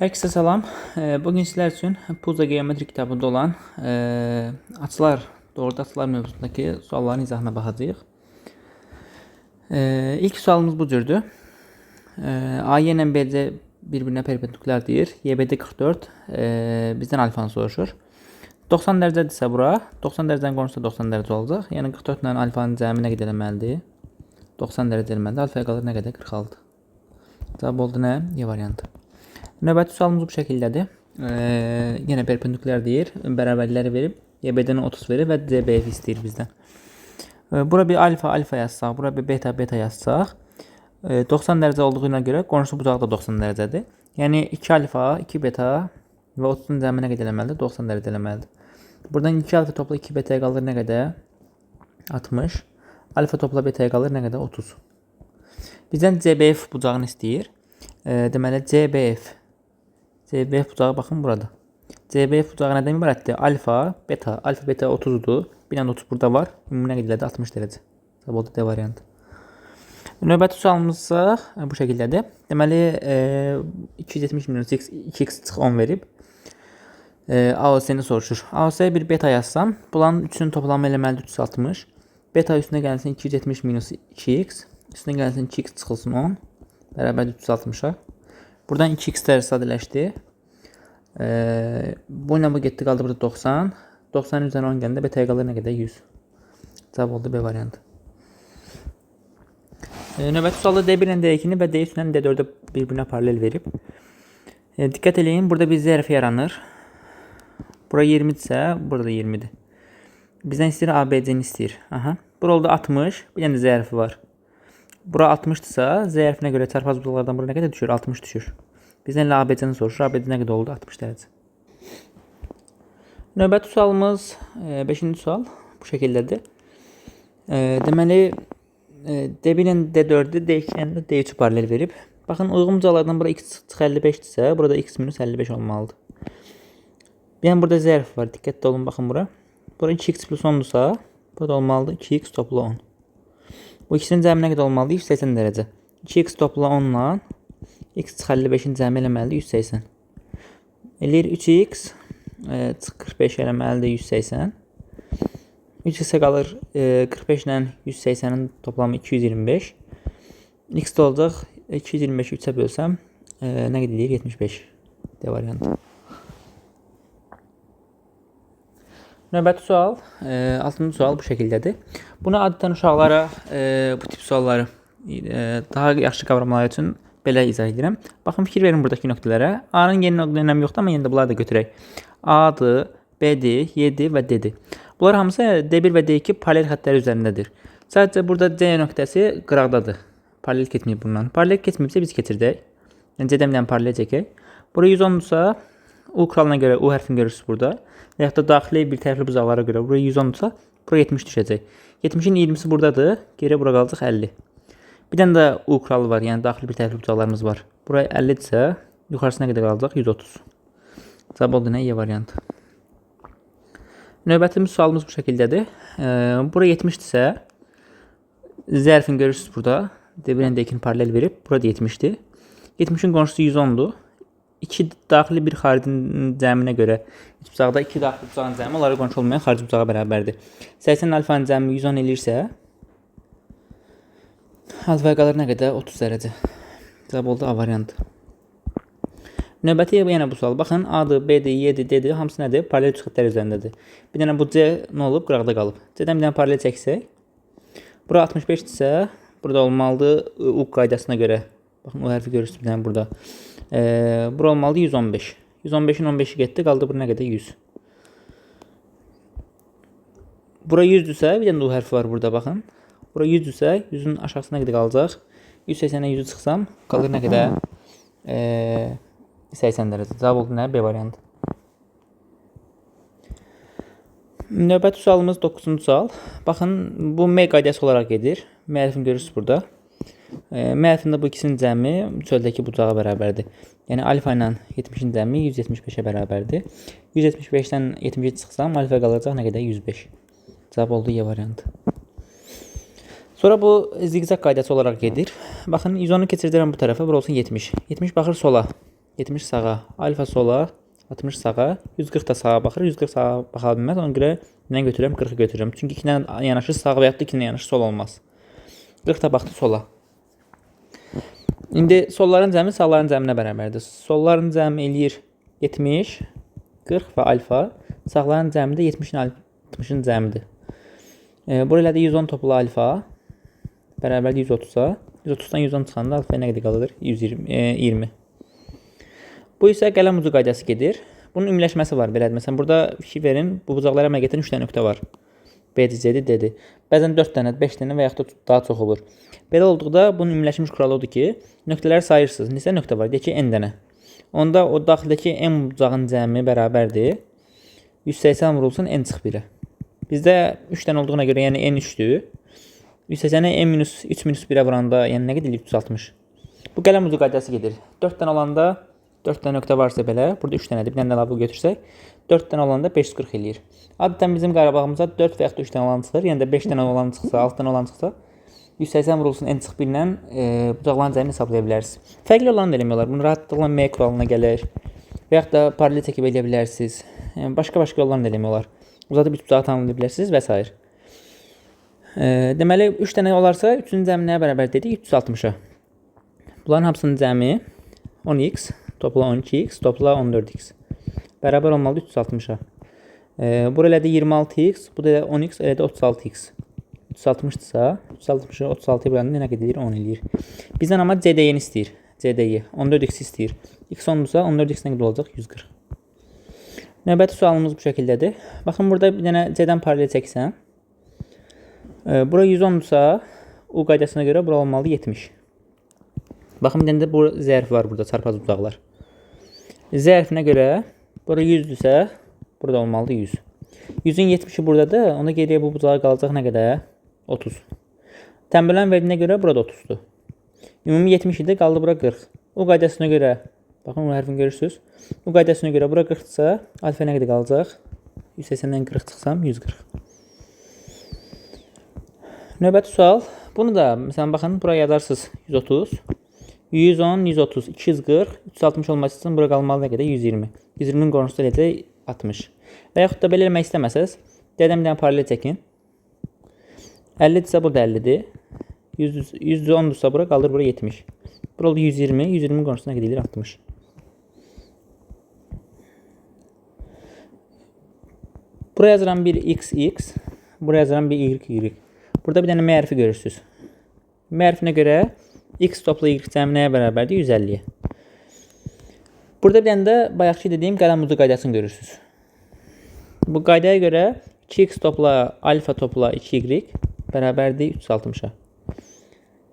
Herkese selam. Bugün sizler için Puzzle Geometri kitabında olan açılar, doğruda açılar mövzusundaki sualların izahına baxacağıq. İlk sualımız bu cürdür. AY ilə BC bir-birinə perpendikulardır. YBD 44 bizdən alfanı soruşur. 90 dərəcədirsə bura, 90 dərəcənin qonşusu 90 dərəcə olacaq. Yəni 44 ilə alfanın cəmi nə qədər eləməlidir? 90 dərəcə eləməlidir. Alfaya qalır nə qədər? 46. Cavab oldu nə? Y variantı. Növbəti sualımız bu şəkildədir. Yenə perpendikular deyir. Bərabərləri verib, YBD-ni 30 verir və CBF istəyir bizdən. Bura bir alfa yazsaq, bura bir beta yazsaq, 90 dərəcə olduğuna görə qonşu bucağı da 90 dərəcədir. Yəni 2 alfa, 2 beta və 30-un cəmi nə qədər eləməlidir? 90 dərəcə eləməlidir. Buradan 2 alfa topla 2 betaya qalır nə qədər? 60. Alfa topla betaya qalır nə qədər? 30. Bizdən CBF bucağını istəyir. Deməli CBF bucağı baxın burada. CBF bucağı nədən ibarətdir? Alfa, beta 30'dur. Bir dənə 30 burada var. Ümumi nə qədərdir? 60 dərəcə. Cavab oldu D variantı. Növbəti sualımız isə bu şəkildədir. Deməli 270 minus x 2x çıx 10 verib. AOC-ni soruşur. AOC-yə bir beta yazsam, bunların üçünün toplamı eləməlidir 360. Beta üstünə gəlsin 270 minus 2x. Üstünə gəlsin 2x çıxılsın 10. Bərabər 360-a. Buradan 2x-lər sadələşdi. Bu ilə bu getdi, qaldı burada 90. 90-ın üzərinə 10 gəndə betaya qalır nə qədər? 100. Cavab oldu B variantı. Növbəti sualda D1 ilə D2-ni və D3 ilə D4-ə bir-birinə paralel verib. Diqqət eləyin, burada bir zərf yaranır. Bura 20-dirsə, burada da 20-dir. Bizdən istəyir ABC-ni istəyir. Bura oldu 60, bir dənə də zərfi var. Bura 60-dırsa, zərfinə görə çarpaz bucaqlardan bura nə qədər düşür? 60 düşür. Bizdən ABC-ni soruşur. ABC nə qədər oldu? 60 dərəcə. Növbəti sualımız 5-ci sual bu şəkildədir. Deməli D1 ilə D4-ü, D2 ilə D3-ü paralel verib. Baxın, uyğun bucaqlardan bura x çıx 55-dirsə, burada x minus 55 olmalıdır. Yəni burada zərf var. Diqqətli olun, baxın bura. Bura 2x plus 10-dursa, burada olmalıdır 2x topla 10. Bu ikisinin cəmi nə qədər olmalıdır? 180 dərəcə. 2x topla 10 ilə x çıx 55-in cəmi eləməlidir 180. Eləyir 3x çıx 45 eləməlidir 180. 3x qalır 45 ilə 180-in toplamı 225. X də olacaq 225-i 3-ə bölsəm nə qədər deyir? 75. D variantı. Növbəti sual, 6-cı sual bu şəkildədir. Bunu adətən uşaqlara bu tip sualları daha yaxşı qavramaları üçün belə izah edirəm. Baxın, fikir verin buradakı nöqtələrə. A-nın yeni nöqtə önəmi yoxdur, amma yenə də bunları da götürək. A-dır, B-dir, Y-dir və D-dir. Bunlar hamısı D1 və D2 paralel xəttləri üzərindədir. Sadəcə burada C nöqtəsi qıraqdadır. Paralel keçməyib bundan. Paralel keçməyibsə biz keçirdək. Yəni C-dən bir dənə paralel çəkək. Bura 110-dursa, U kuralına görə U hərfini görürsünüz burada. Və yaxud da daxili bir tərəfli bucaqlara görə buraya 110-dursa, buraya 70 düşəcək. 70-in 20-si buradadır, geriyə bura qalacaq 50. Bir dənə də U kuralı var, yəni daxili bir tərəfli bucaqlarımız var. Buraya 50-dirsə, yuxarısına qədər qalacaq 130. Cavab oldu nə? Y variantı. Növbətimiz sualımız bu şəkildədir. Bura 70-dirsə, zərfini görürsünüz burada. D1-lə D2-ni paralel verib, burada 70-dir. 70-in qonşusu 110-dur. 2 daxili bir xaricin cəminə görə üç bucaqda 2 daxili bucağın cəmi onlara qonşu olmayan xarici bucağa bərabərdir. 80 alfanın cəmi 110 eləyirsə, alfaya qalır nə qədər? 30 dərəcə. Cavab oldu A variantı. Növbəti yenə bu sual. Baxın, A-dır, B-dir, Y-dir, D-dir, hamısı nədir? Paralel xəttlər üzərindədir. Bir dənə bu C nə olub? Qıraqda qalıb. C-dən bir dənə paralel çəksək, bura 65-dirsə, burada olmalıdır U qaydasına görə. Baxın, o hərfi görürsünüz bir dənə burada. Bura olmalıdır 115. 115-in 15-i getdi, qaldı bura nə qədər? 100. Bura 100-dürsə, bir dənə U hərfi var burada, baxın. Bura 100-dürsə, 100-ün aşağısına qədər qalacaq. 180-ə 100-ü çıxsam, qalır nə qədər? 80 dərəcə. Cavab oldu nə? B variantı. Növbəti sualımız 9-cu sual. Baxın, bu M qaydası olaraq gedir. M hərfini görürsünüz burada. M hərfində bu ikisinin cəmi çöldəki bucağa bərabərdir. Yəni alfa ilə 70-in cəmi 175-ə bərabərdir. 175-dən 70-ə çıxsam, alfa qalacaq nə qədər? 105. Cavab oldu Y variantı. Sonra bu zigzag qaydası olaraq gedir. Baxın, 110-u keçirdirəm bu tərəfə, bura olsun 70. 70 baxır sola. 70 sağa, alfa sola, 60 sağa, 140 da sağa baxır. 140 sağa baxa bilməz. Ona görə nə götürürəm? 40-ı götürürəm. Çünki 2 ilə yanaşı sağ və ya da 2 ilə yanaşı sol olmaz. 40 da baxdı sola. İndi solların cəmi sağların cəminə bərabərdir. Solların cəmi eləyir 70, 40 və alfa. Sağların cəmi də 70-in 60-ın cəmidir. Burada 110 toplu alfa bərabərdir 130-a. 130-dan 110 çıxanda alfa nə qədər qalır? 120. Bu isə qələm ucu qaydası gedir. Bunun ümumiləşməsi var belədir. Məsələn, burada fikir verin, bu bucaqlara əməl gətirən 3 dənə nöqtə var. B, C, D. Bəzən 4 dənə, 5 dənə və yaxud da daha çox olur. Belə olduqda bunun ümumiləşmiş kuralı odur ki, nöqtələri sayırsınız. Neçə nöqtə var? Deyək ki, n dənə. Onda o daxildəki n bucağın cəmi bərabərdir 180 vurulsun n çıx 1-ə. Bizdə 3 dənə olduğuna görə, yəni n 3-dür. 180-ə n minus 3 minus 1-ə vuranda, yəni nə qədər 360. Bu qələm ucu qaydası gedir. 4 dənə olanda 4 dənə nöqtə varsa belə, burada 3 dənədir. Bir dənə əlavə götürsək, 4 dənə olanda 540 eləyir. Adətən bizim Qarabağımıza 4 və yaxud da 3 dənə olan çıxır. Yəni də 5 dənə olan çıxsa, 6 dənə olan çıxsa, 180 vurulsun n çıx 1 ilə bucaqların cəmini hesablaya bilərsiniz. Fərqli olanı da eləmiyorlar. Bunu rahatlıqla M kuralına gəlir. Və yaxud da paralel çəkib eləyə bilərsiniz. Başqa yollarını da eləmiyorlar. Uzadıb 3 bucağı tanımlaya bilərsiniz və s. Deməli, 3 dənə olarsa, 3-cünün cəmi nəyə bərabər dedik? 360-a. Bunların hamısının cəmi 10x, topla 12x, topla 14x. Bərabər olmalıdır 360-a. Bura elədi 26x, bu da 10x, elədi 36x. 360-dırsa, 360-ı 36-ya böləndə nə qədər edir? 10 eləyir. Bizdən amma CDY-ni istəyir. CDY 14x istəyir. X 10-dursa, 14x nə qədər olacaq? 140. Növbəti sualımız bu şəkildədir. Baxın, burada bir dənə C-dən paralel çəksən. Bura 110-dursa, U qaydasına görə bura olmalıdır 70. Baxın, bir dənə də bu zərf var burada, çarpaz bucaqlar. Zərfinə görə, bura 100-dürsə, burada olmalıdır 100. 100-ün 70-i buradadır, onda geriyə bu bucağa qalacaq nə qədər? 30. Tənbələn verdiyinə görə burada 30-dur. Ümumi 70 idi, qaldı bura 40. O qaydasına görə, baxın, o hərfini görürsünüz. O qaydasına görə bura 40-dırsa, alfa nə qədər qalacaq? 180-dən 40 çıxsam, 140. Növbəti sual. Bunu da, məsələn, baxın, bura yazarsınız 130. 110, 130, 240, 360 olması üçün bura qalmalı nə qədər? 120. 120-nin qonşusu eləcək 60. Və yaxud da belə eləmək istəməsəz, dədən bir dənə paralel çəkin. 50-dirsə, burada 50-dir. 110-dursa bura, qaldır bura 70. Bura oldu 120, 120-nin qonşusuna gedir 60. Buraya yazıram bir x, buraya yazıram bir y. Burada bir dənə m hərfi görürsünüz. M hərfinə görə x topla y cəmi nəyə bərabərdir? 150-yə. Burada bir dənə də bayaqki dediyim qələm ucu qaydasını görürsünüz. Bu qaydaya görə 2x topla alfa topla 2y bərabərdir 360-a.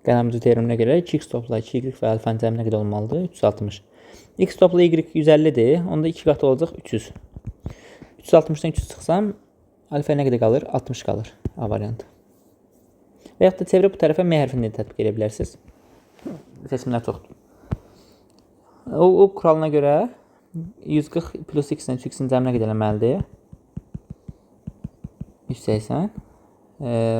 Qələm ucu teoreminə görə 2x topla 2y və alfanın cəmi nə qədər olmalıdır? 360. X topla y 150-dir. Onda 2 qatı olacaq 300. 360-dan 300 çıxsam, alfa nə qədər qalır? 60 qalır. A variantı. Və yaxud da çevirib bu tərəfə M hərfini də tətbiq edə bilərsiniz. Seçimlər çoxdur. O kuralına görə 140 plus x-dən 3x-in cəmi nə qədər eləməlidir? 180.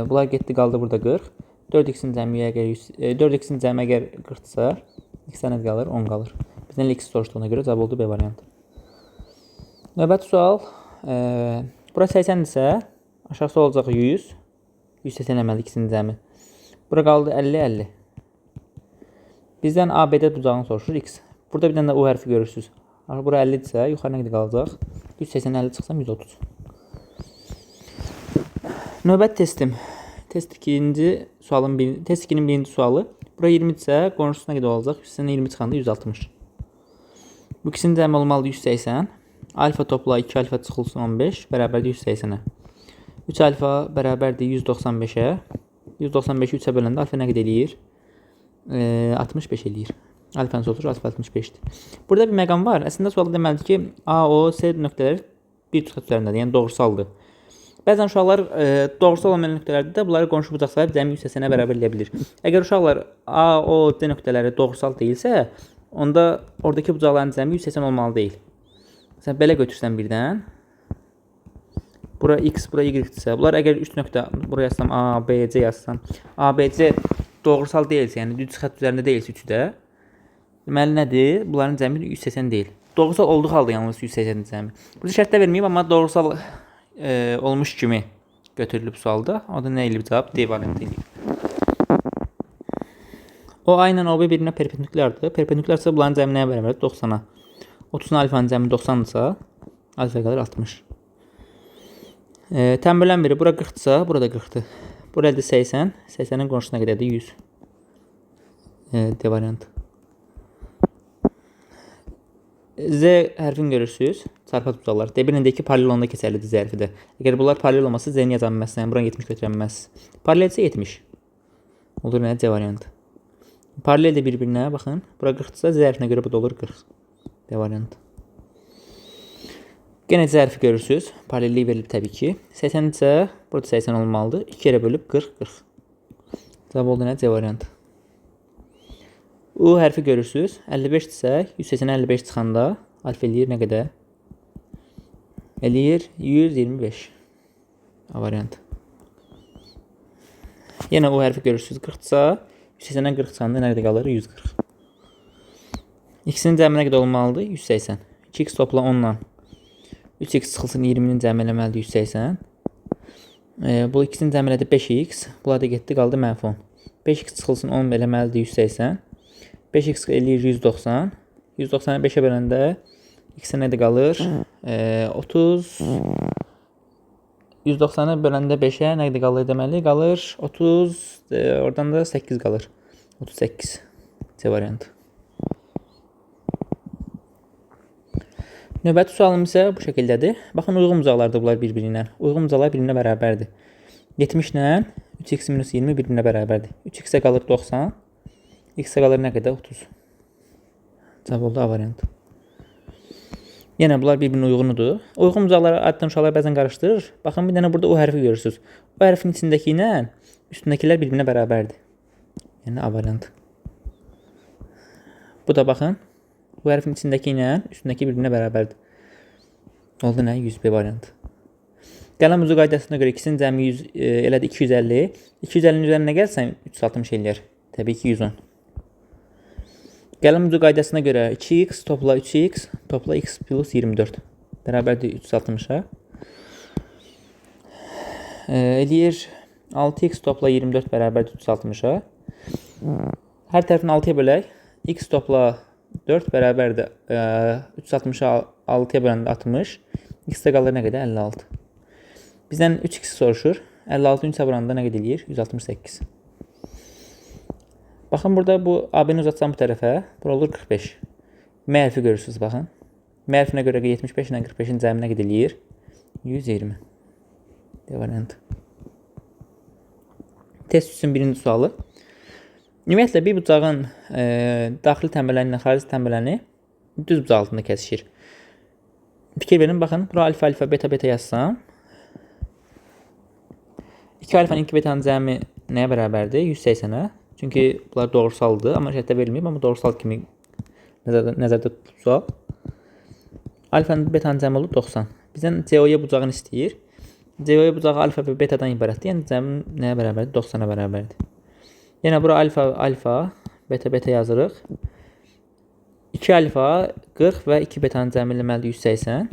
Bunlar getdi, qaldı burada 40. 4x-in cəmi əgər 40-dırsa, x-dən nə qalır? 10 qalır. Bizdən x soruşduğuna görə cavab oldu B variantı. Növbəti sual. Bura 80-dirsə, aşağısı olacaq 100. 180 eləməli ikisinin cəmi. Bura qaldı 50. Bizdən ABD bucağını soruşur x. Burada bir dənə də U hərfi görürsünüz. Bura 50-dirsə, yuxarı nə qədər qalacaq? 180 50 çıxsam 130. Növbət testim. Test 2-ci sualın test 2-nin birinci sualı. Bura 20-dirsə, qonşusuna qədər olacaq. 180 20 çıxanda 160. Bu ikisinin cəmi olmalıdır 180. Alfa topla 2 alfa çıxılsın 15 bərabərdir 180-ə. 3 alfa bərabərdir 195-ə. 195-i 3-ə böləndə alfa nə qədər eləyir? 65 eləyir. Alfanın sotur, alfa 65-dir. Burada bir məqam var. Əslində sualda deməlidir ki, A, O, C nöqtələri bir xətt üzərindədir, yəni doğrusaldır. Bəzən uşaqlar doğrusal olmayan nöqtələrdə də bunları qonşu bucaq sahib cəmi 180-ə bərabər eləyə bilir. Əgər uşaqlar A, O, C nöqtələri doğrusal deyilsə, onda oradakı bucaqların cəmi 180 olmalı deyil. Məsələn, belə götürsən birdən. Bura x, bura y-dirsə, bunlar əgər 3 nöqtə, buraya yazsam A, B, C yazsam, A, B, C doğrusal deyilsə, yəni düz xətt üzərində deyilsə 3-də, Deməli nədir? Bunların cəmi 180 deyil. Doğrusal olduğu halda yalnız 180 cəmi. Burada şərtdə verməyib, amma doğrusal olmuş kimi götürülüb sualda. O da nə elib cavab? D variantı eləyib. O A ilə OB bir-birinə perpendikulyardır. Perpendikulyarsa bunların cəmi nəyə bərabərdir? 90-a. 30-un alfanın cəmi 90-dırsa, alfa qalır 60. Tənbələn biri bura 40-dırsa, burada 40-dır. Burada əldə 80. 80-in qonşusuna qədərdir 100. D variantı. Z hərfini görürsünüz. Çarpı tutacaqlar. D1 ilə D2 paralel olanda keçərlidir Z hərfi də. Əgər bunlar paralel olmasa Z-ni yaza bilməzsən. Buran 70 götürə bilməzsiniz. Paralel isə 70. Olur nə? C variantı. Paralel də bir-birinə baxın. Bura 40-dırsa Z hərfinə görə bu da olur 40. D variantı. Yenə Z hərfi görürsünüz. Paralellik verilib təbii ki. 80-dirsə burada 80 olmalıdır. 2 yerə bölüb 40, 40. Cavab oldu nə? C variantı. U hərfi görürsünüz. 55-dirsə 180-ə 55 çıxanda alfa eləyir nə qədər? Eləyir 125. A variantı. Yenə U hərfi görürsünüz. 40-dırsa 180-dən 40 çıxanda nə qədər qalır? 140. İkisinin cəmi nə qədər olmalıdır? 180. 2x topla 10-la 3x çıxılsın 20-nin cəmi eləməlidir 180. Bu ikisinin cəmi elədi 5x. Bunlar da getdi qaldı -10. 5x çıxılsın 10 eləməlidir 180. 5x eləyir 190. 190-ı 5-ə böləndə x-ə nədir qalır? 30. 190-ı böləndə 5-ə nədir qalır deməli? Qalır 30. Oradan da 8 qalır. 38. C variantı. Növbəti sualım isə bu şəkildədir. Baxın, uyğun bucaqlardır bunlar bir-birinə. Uyğun bucaqlar bir-birinə bərabərdir. 70 ilə 3x minus 20 bir-birinə bərabərdir. 3x-ə qalır 90. X-ə qalır nə qədər? 30. Cavab oldu A variantı. Yenə bunlar bir-birinə uyğunudur. Uyğun bucaqları addan uşaqlar bəzən qarışdırır. Baxın, bir dənə burada O hərfi görürsünüz. O hərfin içindəki ilə üstündəkilər bir-birinə bərabərdir. Yəni A variantı. Bu da baxın. Bu hərfin içindəki ilə üstündəki bir-birinə bərabərdir. Oldu nə? 100 B variantı. Qələm ucu qaydasına görə ikisinin cəmi 100 elədi 250. 250-nin üzərinə gəlsən 360 eləyər. Təbii ki 110. Qələm ucu qaydasına görə 2x topla 3x topla x plus 24 bərabərdir 360-a. Eləyir 6x topla 24 bərabərdir 360-a. Hər tərəfini 6-ya bölək. X topla 4 bərabərdir 360-a 6-ya böləndə 60. X-də qalır nə qədər? 56. Bizdən 3x soruşur. 56-ın 3-ə vuranda nə qədər eləyir? 168. Baxın, burada bu AB-ni uzatsam bu tərəfə. Bura olur 45. M hərfi görürsünüz, baxın. M hərfinə görə 75 ilə 45-in cəmi nə qədər eləyir? 120. D variantı. Test üçün birinci sualı. Ümumiyyətlə, bir bucağın daxili tənbələni ilə xarici tənbələni düz bucaq altında kəsişir. Fikir verin, baxın. Bura alfa, alfa, beta, beta yazsam. 2 alfanın 2 betanın cəmi nəyə bərabərdir? 180-ə. Çünki bunlar doğrusaldır, amma şərtdə verilməyib, amma doğrusal kimi nəzərdə tutulub sual. Alfanın betanın cəmi olur 90. Bizdən CO'ya bucağını istəyir. CO'ya bucağı alfa və betadan ibarətdir. Yəni cəmi nəyə bərabərdir? 90-a bərabərdir. Yenə bura alfa, alfa, beta, beta yazırıq. 2 alfa 40 və 2 betanın cəmi eləməlidir 180.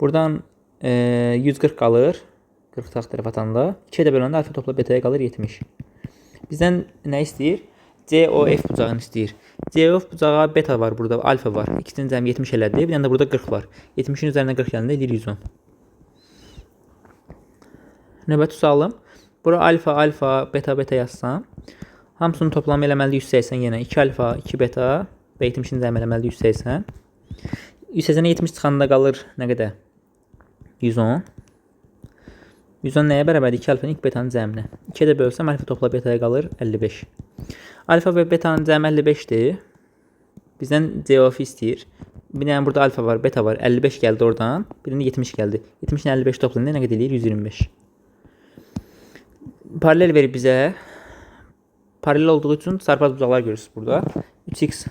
Buradan 140 qalır. 40 tax tərəf atanda. 2-yə də böləndə alfa topla betaya qalır 70. Bizdən nə istəyir? COF bucağını istəyir. COF bucağı beta var burada, alfa var. İkisinin cəmi 70 elədi. Bir dənə də burada 40 var. 70-in üzərinə 40 gələndə eləyir 110. Növbəti sualım. Bura alfa, alfa, beta, beta yazsam. Hamısının toplamı eləməlidir 180 yenə. 2 alfa, 2 beta və 70-in cəmi eləməlidir 180. 180-ə 70 çıxanda qalır nə qədər? 110. 110 nəyə bərabərdir? 2 alfanın 2 betanın cəminə. 2-yə də bölsəm alfa topla betaya qalır 55. Alfa və betanın cəmi 55-dir. Bizdən COF istəyir. Bir dənə burada alfa var, beta var. 55 gəldi oradan. Birində 70 gəldi. 70 ilə 55 toplayanda nə qədər eləyir? 125. Paralel verib bizə. Paralel olduğu üçün çarpaz bucaqlar görürsünüz burada. 3x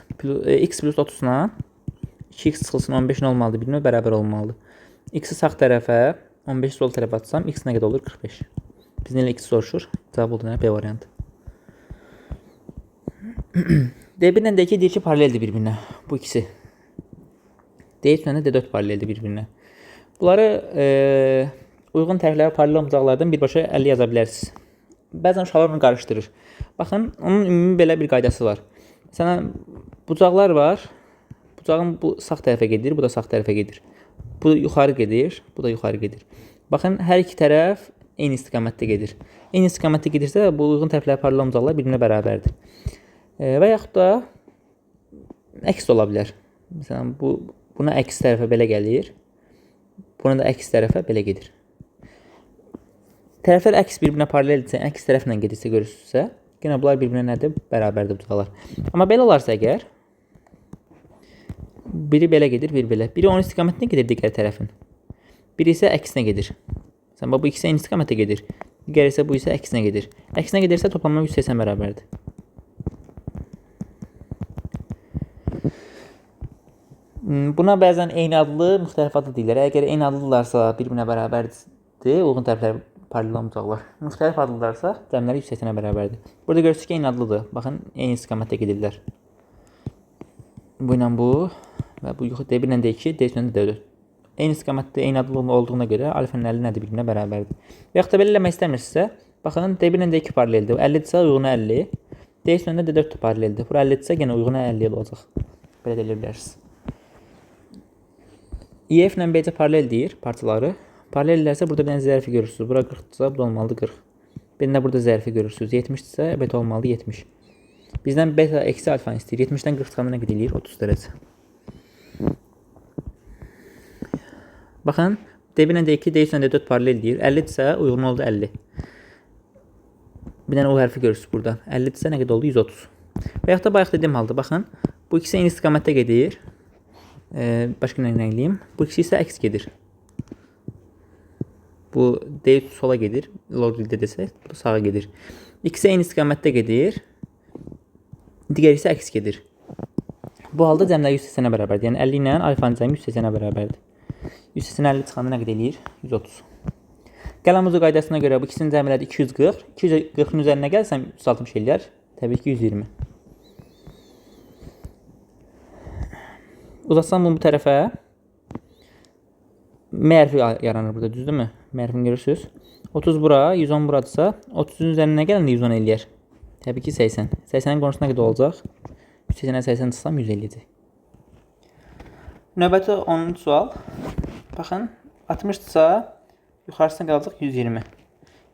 x plus 30-la 2x çıxılsın 15 nə olmalıdır? Birinə bərabər olmalıdır. X-i sağ tərəfə 15 sol tərəfə atsam, x nə qədər olur? 45. Bizdən elə x soruşur. Cavab oldu nə? B variantı. D1 ilə D2 deyir ki, paraleldir bir-birinə. Bu ikisi. D3 ilə D4 paraleldir bir-birinə. Bunları uyğun tərəflərə paralel olmayacaqlardan birbaşa 50 yaza bilərsiniz. Bəzən uşaqlar onu qarışdırır. Baxın, onun ümumi belə bir qaydası var. Məsələn, bucaqlar var. Bucağın bu sağ tərəfə gedir, bu da sağ tərəfə gedir. Bu yuxarı gedir, bu da yuxarı gedir. Baxın, hər iki tərəf eyni istiqamətdə gedir. Eyni istiqamətdə gedirsə, bu uyğun tərəflərə paralel olmayacaqlar bir-birinə bərabərdir. Və yaxud da əks ola bilər. Məsələn, buna əks tərəfə belə gəlir. Buna da əks tərəfə belə gedir. Tərəflər əks bir-birinə paraleldirsə, əks tərəflə gedirsə, görürsünüzsə, yenə bunlar bir-birinə nədir? Bərabərdir bucaqlar. Amma belə olarsa əgər, biri belə gedir, biri belə. Biri onun istiqamətinə gedir digər tərəfin. Biri isə əksinə gedir. Məsələn, bu ikisi eyni istiqamətə gedir. Digər isə bu isə əksinə gedir. Əksinə gedirsə toplamda 180 bərabərdir. Buna bəzən eyni adlı, müxtəlif adlı deyirlər. Əgər eyni adlıdırlarsa, bir-birinə bərabərdir, uyğun tərəflər paralel olmayacaqlar. Müxtəlif adlıdırlarsa, cəmləri 180-ə bərabərdir. Burada görürsünüz ki, eyni adlıdır. Baxın, eyni istiqamətdə gedirlər. Bu ilə bu və bu D1 ilə D2, D3 ilə D4. Eyni istiqamətdə, eyni adlı olduğuna görə alfanın 50 nədir? Bir-birinə bərabərdir. Və yaxud da belə eləmək istəmirsinizsə, baxın, D1 ilə D2 paraleldir. 50-dirsə uyğuna 50. D3 ilə D4 paraleldir. Bura 50-dirsə yenə uyğuna 50 olacaq. Belə də eləyə bilərsiniz. EF ilə BC paralel deyir parçaları. Paralellərsə burada bir dənə zərfi görürsünüz. Bura 40-dırsa, bu da olmalıdır 40. Bir də burada zərfi görürsünüz. 70-dirsə, beta olmalıdır 70. Bizdən beta eksi alfanı istəyir. 70-dən 40 çıxanda nə qədər eləyir? 30 dərəcə. Baxın, D1 ilə D2, D3 ilə D4 paralel deyir. 50-dirsə, uyğun oldu 50. Bir dənə o hərfi görürsünüz burada. 50-dirsə, nə qədər oldu? 130. Və yaxud da bayaq dediyim halda, baxın, bu ikisi eyni istiqamətdə gedir. Başqa nə eləyim? Bu ikisi isə əks gedir. Bu D3 sola gedir, logikdə desək, bu da sağa gedir. İkisi eyni istiqamətdə gedir, digər isə əks gedir. Bu halda cəmlər 180-ə bərabərdir. Yəni 50 ilə alfanın cəmi 180-ə bərabərdir. 180 50 çıxanda nə qədər eləyir? 130. Qələmuzlu qaydasına görə bu ikisinin cəmləri 240. 240-ın üzərinə gəlsəm 160 eləyər. Təbii ki 120. Uzatsam bunu bu tərəfə. M hərfi yaranır burada, düzdürmü? M hərfini görürsünüz. 30 bura, 110 buradırsa, 30-un üzərinə gələndə 110 eləyər. Təbii ki 80. 80-in qonşusuna qədər olacaq. 180-ə 80 çıxsam 100 eləyəcək. Növbəti 10-cu sual. Baxın, 60-dırsa, yuxarısına qalacaq 120.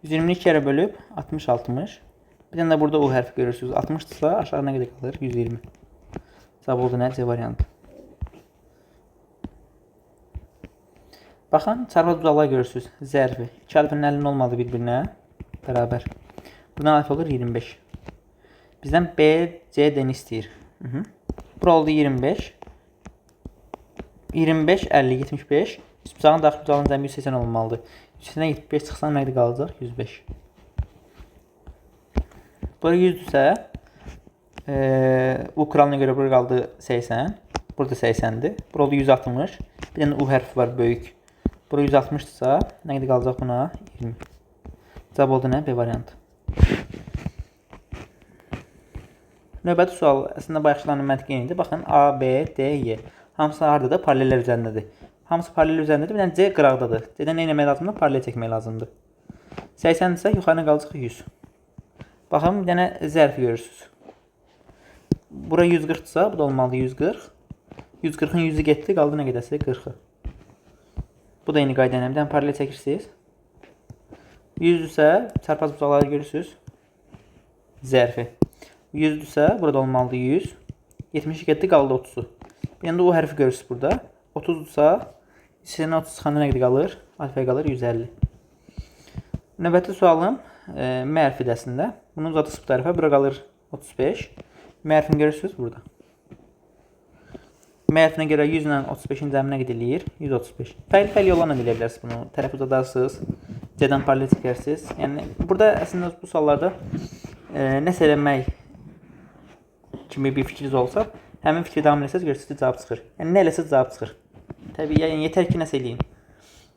120-ni 2 yerə bölüb, 60-60. Bir dənə də burada U hərfi görürsünüz. 60-dırsa, aşağı nə qədər qalır? 120. Cavab oldu nə? C variantı. Baxın, çarpaz bucaqlar görürsünüz. Zərfi. 2 alfanın 50-nin olmalı bir-birinə bərabər. Buradan alfa olur 25. Bizdən B, C, D-ni istəyir. Bura oldu 25. 25, 50, 75. Bucağın daxil bucağının cəmi 180 olmalıdır. 180-dən 75 çıxsan nə qədər qalacaq? 105. Bura 100-dürsə, U kuralına görə bura qaldı 80. Burada 80-dir. Bura oldu 160. Bir dənə U hərfi var böyük. Bura 160-dırsa, nə qədər qalacaq buna? 20. Cavab oldu nə? B variantı. Növbəti sual əslində bayaqçıların məntiqi eynidir. Baxın, A, B, D, Y. Hamısı haradadır? Paralellər üzərindədir. Hamısı paralel üzərindədir. Bir dənə C qıraqdadır. C-dən nə etmək lazımdır? Paralel çəkmək lazımdır. 80-dirsə, yuxarına qalacaq 100. Baxın, bir dənə zərfi görürsünüz. Bura 140-dırsa, bu da olmalıdır 140. 140-ın 100-ü getdi, qaldı nə qədərsə 40-ı. Bu da eyni qayda ilə bir dənə paralel çəkirsiniz. 100-dürsə, çarpaz bucaqları görürsünüz. Zərfi. 100-dürsə, burada olmalıdır 100. 70 getdi, qaldı 30-u. Bir dənə də O hərfi görürsünüz burada. 30-dursa, içərindən 30 çıxanda nə qədər qalır? Alfaya qalır 150. Növbəti sualım M hərfidir əslində. Bunu uzatırız bu tərəfə, bura qalır 35. M hərfini görürsünüz burada. M hərfinə görə 100 ilə 35-in cəmi nə qədər eləyir? 135. Fərqli yollarla eləyə bilərsiniz bunu. Tərəf uzadarsınız, C-dən paralel çəkərsiniz. Yəni, burada əslində bu suallarda nəsə eləmək kimi bir fikriniz olsa, həmin fikri davam eləsəz, görürsünüz ki, cavab çıxır. Yəni, nə eləsəz, cavab çıxır. Təbii, yəni, yetər ki, nəsə eləyin.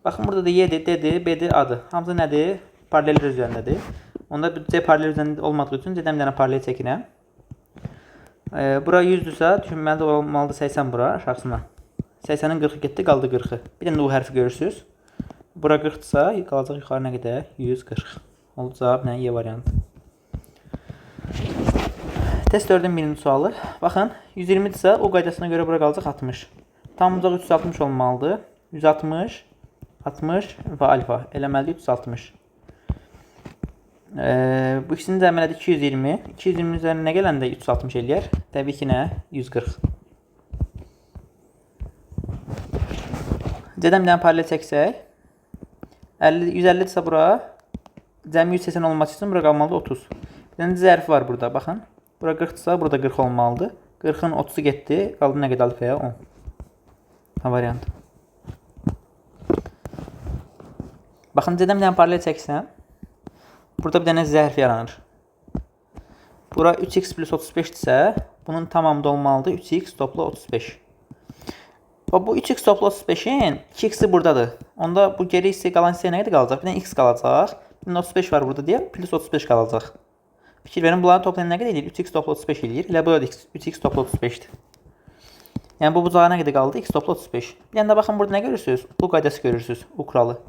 Baxın, burada da Y-dir, D-dir, B-dir, A-dır. Hamısı nədir? Paralellər üzərindədir. Onda C paralel üzərində olmadığı üçün C-dən bir dənə paralel çəkirəm. Bura 100-dürsə, düşünməli olmalıdır 80 bura aşağısına. 80-in 40-ı getdi, qaldı 40-ı. Bir dənə U hərfi görürsünüz. Bura 40-dırsa, qalacaq yuxarı nə qədər? 140. Oldu cavab nə? Y variantı. Test 4-ün birinci sualı. Baxın, 120-dirsə, o qaydasına görə bura qalacaq 60. Tamamcaq 360 olmalıdır. 160, 60 və alfa. Eləməlidir 360. Bu ikisini cəm elədik 220. 220 üzərinə nə gələndə 360 eləyər? Təbii ki, nə? 140. Cədəm bir dənə paralel çəksək. 150-dirsə bura, cəmi 180 olması üçün bura qalmalıdır 30. Bir dənə zərfi var burada, baxın. Bura 40-dırsa, burada 40 olmalıdır. 40-ın 30-u getdi, qaldı nə qədər alfaya? 10. A variant. Baxın, cədəm bir dənə paralel çəksəm. Burada bir dənə zərf yaranır. Bura 3x plus 35-dirsə, bunun tamamında olmalıdır 3x toplu 35. Bu 3x toplu 35-in 2x'i buradadır. Onda bu geri hissə qalan hissəyə nə qədər qalacaq? Bir dənə x qalacaq. Bir dənə 35 var burada deyə, plus 35 qalacaq. Fikir verin, bunları toplayan nə qədər eləyir? 3x toplu 35 eləyir. Elə burada 3x toplu 35-dir. Yəni bu bucağa nə qədər qaldı? X toplu 35. Bir dənə də baxın, burada nə görürsünüz? Bu qaydası görürsünüz, bu kuralı.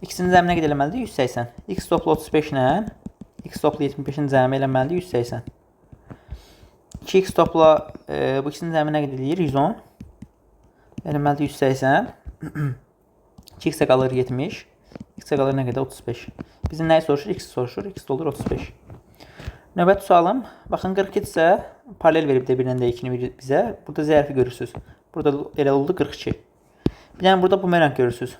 X-in cəmi nə qədər eləməlidir? 180. X toplu 35 ilə x toplu 75-in cəmi eləməlidir 180. 2x topla bu ikisinin cəmi nə qədər eləyir? 110. Eləməlidir 180. 2x-ə qalır 70. X-ə qalır nə qədər? 35. Bizim nəyi soruşur? X soruşur. X olur 35. Növbəti sualım. Baxın, 42-dirsə paralel verib də 1-lə də 2-ni bizə. Burada zərfi görürsünüz. Burada elə oldu 42. Bir dənə burada bumerang görürsünüz.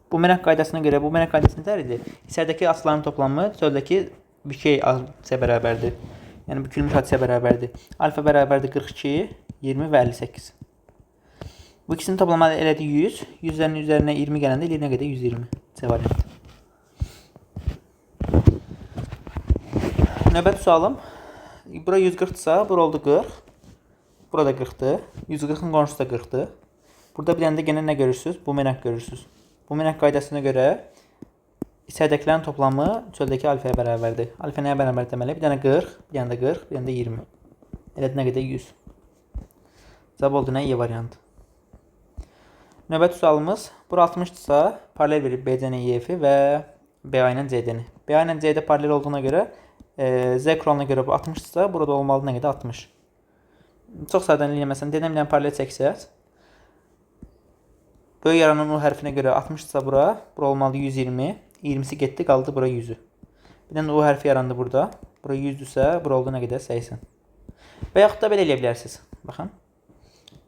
Bumerang qaydasına görə, bumerang qaydası nədir? İçəridəki asıların toplamı çöldəki bükey hadisə bərabərdir. Yəni bükülmüş hadisə bərabərdir. Alfa bərabərdir 42, 20 və 58. Bu ikisini toplamalı elədi 100. 100-lərin üzərinə 20 gələndə eləyir nə qədər? 120. C variantı. Növbəti sualım. Bura 140-dırsa, bura oldu 40. Burada 40-dır. 140-ın qonşusu da 40-dır. Burada bir dənə də yenə nə görürsünüz? Bumerang görürsünüz. Bumerang qaydasına görə içəridəkilərin toplamı çöldəki alfaya bərabərdir. Alfa nəyə bərabər deməli? Bir dənə 40, bir dənə də 40, bir dənə də 20. Elədi nə qədər? 100. Cavab oldu nə? Y variantı. Növbəti sualımız. Bura 60-dırsa, paralel verib BC-nə YF və BA ilə CD-ni. BA ilə CD paralel olduğuna görə Z kuralına görə bu 60-dırsa, burada olmalı nə qədər? 60. Çox sadən eləməsən, dedəm bir dənə paralel çəksək. Böyük yaranan U hərfinə görə 60-dırsa bura olmalı 120. 20-si getdi, qaldı bura 100-ü. Bir dənə U hərfi yarandı burada. Bura 100-dürsə, bura oldu nə qədər? 80. Və yaxud da belə eləyə bilərsiniz. Baxın.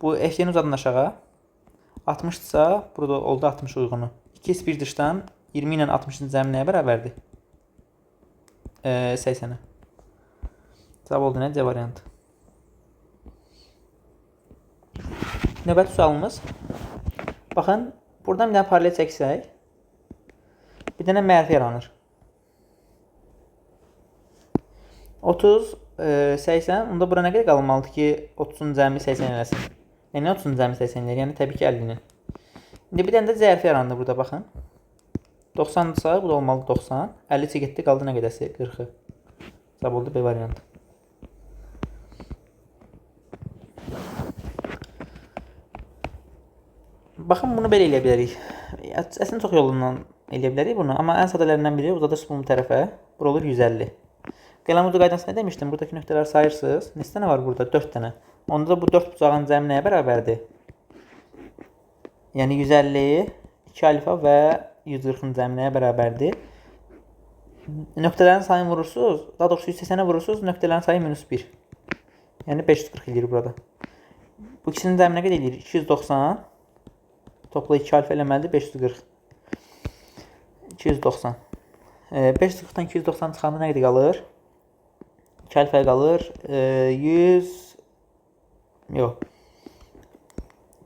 Bu FT-ni uzadın aşağı. 60-dırsa, burada oldu 60 uyğunu. 2x bir dışdan 20 ilə 60-ın cəmi nəyə bərabərdir? 80'e. Cavab oldu nə? C variantı. Növbəti sualımız. Baxın, buradan bir dənə paralel çəksək, bir dənə mənfi yaranır. 30, 80, onda bura nə qədər qalmalıdır ki, 30-un cəmi 80 eləsin? Yəni 30-un cəmi 80 eləyir, yəni təbii ki 50-nin. İndi bir dənə də zərfi yarandı burada, baxın. 90-dırsa, bu da olmalı 90. 50-ci getdi, qaldı nə qədəsi? 40-ı. Cavab oldu B variantı. Baxın, bunu belə eləyə bilərik. Əslində çox yolundan eləyə bilərik bunu, amma ən sadələrindən biri uzadırız bunu tərəfə. Bura olur 150. Qələmudu qaydasında nə demişdim? Buradakı nöqtələri sayırsınız. Neçə dənə var burada? 4 dənə. Onda da bu 4 bucağın cəmi nəyə bərabərdir? Yəni 150, 2 alfa və 140-ın cəmi nəyə bərabərdir? Nöqtələrin sayını vurursunuz, daha doğrusu 180-ə vurursunuz, nöqtələrin sayı -1. Yəni 540 eləyir burada. Bu ikisinin cəmi nə qədər eləyir? 290. Topla 2 alfa eləməlidir, 540. 290. 540-dan 290 çıxanda nə qədər qalır? 2 alfa qalır. 100... Yox.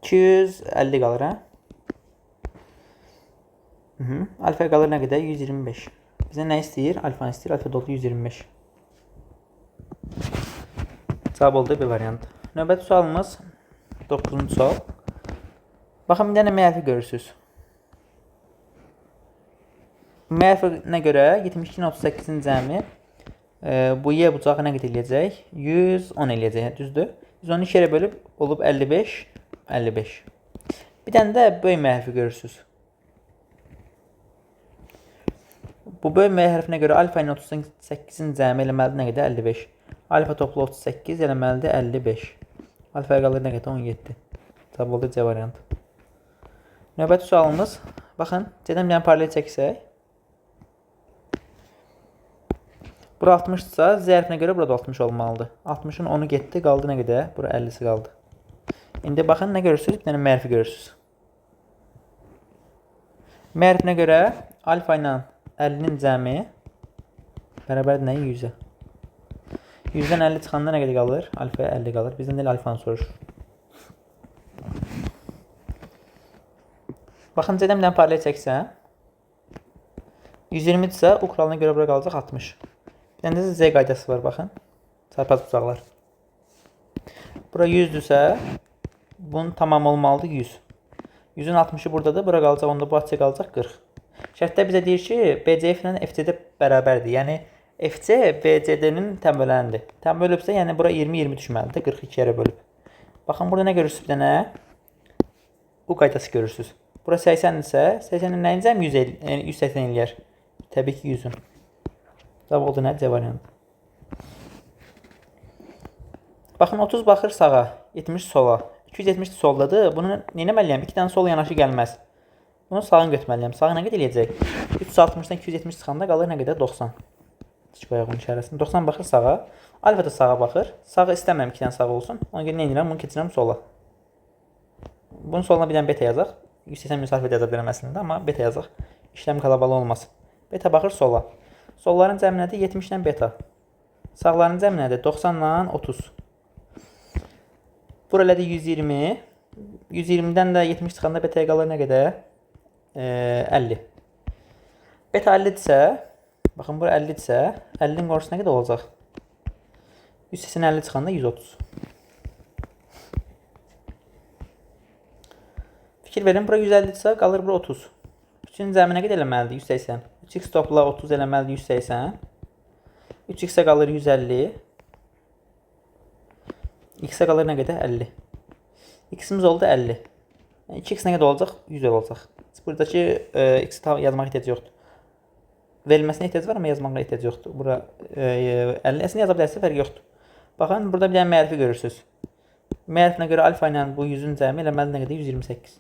250 qalır, hə? Alfa qalır nə qədər? 125. Bizə nə istəyir? Alfa istəyir. Alfa da oldu 125. Cavab oldu B variantı. Növbəti sualımız 9-cu sual. Baxın, bir dənə M-hərfi görürsünüz. M-hərfinə görə 72-nin 38-in cəmi Bu y bucağı nə qədər eləyəcək? 110 eləyəcək, düzdür? 110-u 2 yerə bölüb olub 55, 55. Bir dənə də bölmə hərfi görürsünüz. Bu bölmə hərfinə görə alfa ilə 38-in cəmi eləməlidir nə qədər? 55. Alfa toplu 38 eləməlidir 55. Alfaya qalır nə qədər? 17. Cavab oldu C variantı. Növbəti sualımız. Baxın, C-dən bir dənə paralel çəksək. Bura 60-dırsa, Z hərfinə görə burada 60 olmalıdır. 60-ın 10'u getdi, qaldı nə qədər? Bura 50'si qaldı. İndi baxın, nə görürsünüz? Bir dənə M hərfi görürsünüz. M hərfinə görə alfa ilə 50'nin cəmi bərabərdir nəyə? 100'ə. 100'dən 50 çıxanda nə qədər qalır? Alfaya 50 qalır. Bizdən elə alfanı soruşur. Baxın, C-dən bir dənə paralel çəksəm. 120-dirsə, U kuralına görə bura qalacaq 60. Bir dənə də Z qaydası var, baxın. Çarpaz bucaqlar. Bura 100-dürsə, bunun tamam olmalıdır 100. 100'ün 60'ı buradadır, bura qalacaq, onda bu açı qalacaq 40. Şərtdə bizə deyir ki, BCF ilə FCD bərabərdir. Yəni, FC BCD-nin tənböləndir. Tənbölübsə, yəni bura 20-20 düşməlidir, 42 yerə bölüb. Baxın, burada nə görürsünüz bir dənə? U qaydası görürsünüz. Bura 80-dirsə, 80-in nəyin cəmi 180 eləyər? Təbii ki, 100'ün. Cavab oldu nə? C variantı. Baxın, 30 baxır sağa, 70 sola. 270 soldadır. Bunu nə etməliyəm? 2 dənə sol yanaşı gəlməz. Bunu sağın götürməliyəm. Sağı nə qədər eləyəcək? 360-dan 270 çıxanda qalır nə qədər? 90. Çıx qoyaq onun işarəsini. 90 baxır sağa. Alfa da sağa baxır. Sağı istəmirəm 2 dənə sağ olsun. Ona görə nə edirəm? Bunu keçirəm sola. Bunun soluna bir dənə beta yazaq. 180 minus alfa yaza bilərəm əslində, amma beta yazaq. İşləm kalabalı olmasın. Beta baxır sola. Solların cəmi nədir? 70 ilə beta. Sağların cəmi nədir? 90 ilə 30. Bura elədir 120. 120-dən də 70 çıxanda betaya qalır nə qədər? 50. Beta 50-dirsə, baxın bura 50-dirsə, 50-nin qorxusu nə qədər olacaq? 180 50 çıxanda 130. Fikir verin, bura 150-dirsə, qalır bura 30. 3-ün cəmi nə qədər eləməlidir? 180. 3x topla 30 eləməlidir 180. 3x-ə qalır 150. X-ə qalır nə qədər? 50. X-imiz oldu 50. 2x nə qədər olacaq? 100 olacaq. Buradakı x-i yazmaq ehtiyac yoxdur. Verilməsinə ehtiyac var, amma yazmağa ehtiyac yoxdur. Bura 50-əsini yaza bilərsə fərq yoxdur. Baxın, burada bir dənə M hərfi görürsünüz. M hərfinə görə alfa ilə bu 100-ün cəmi eləməlidir nə qədər? 128.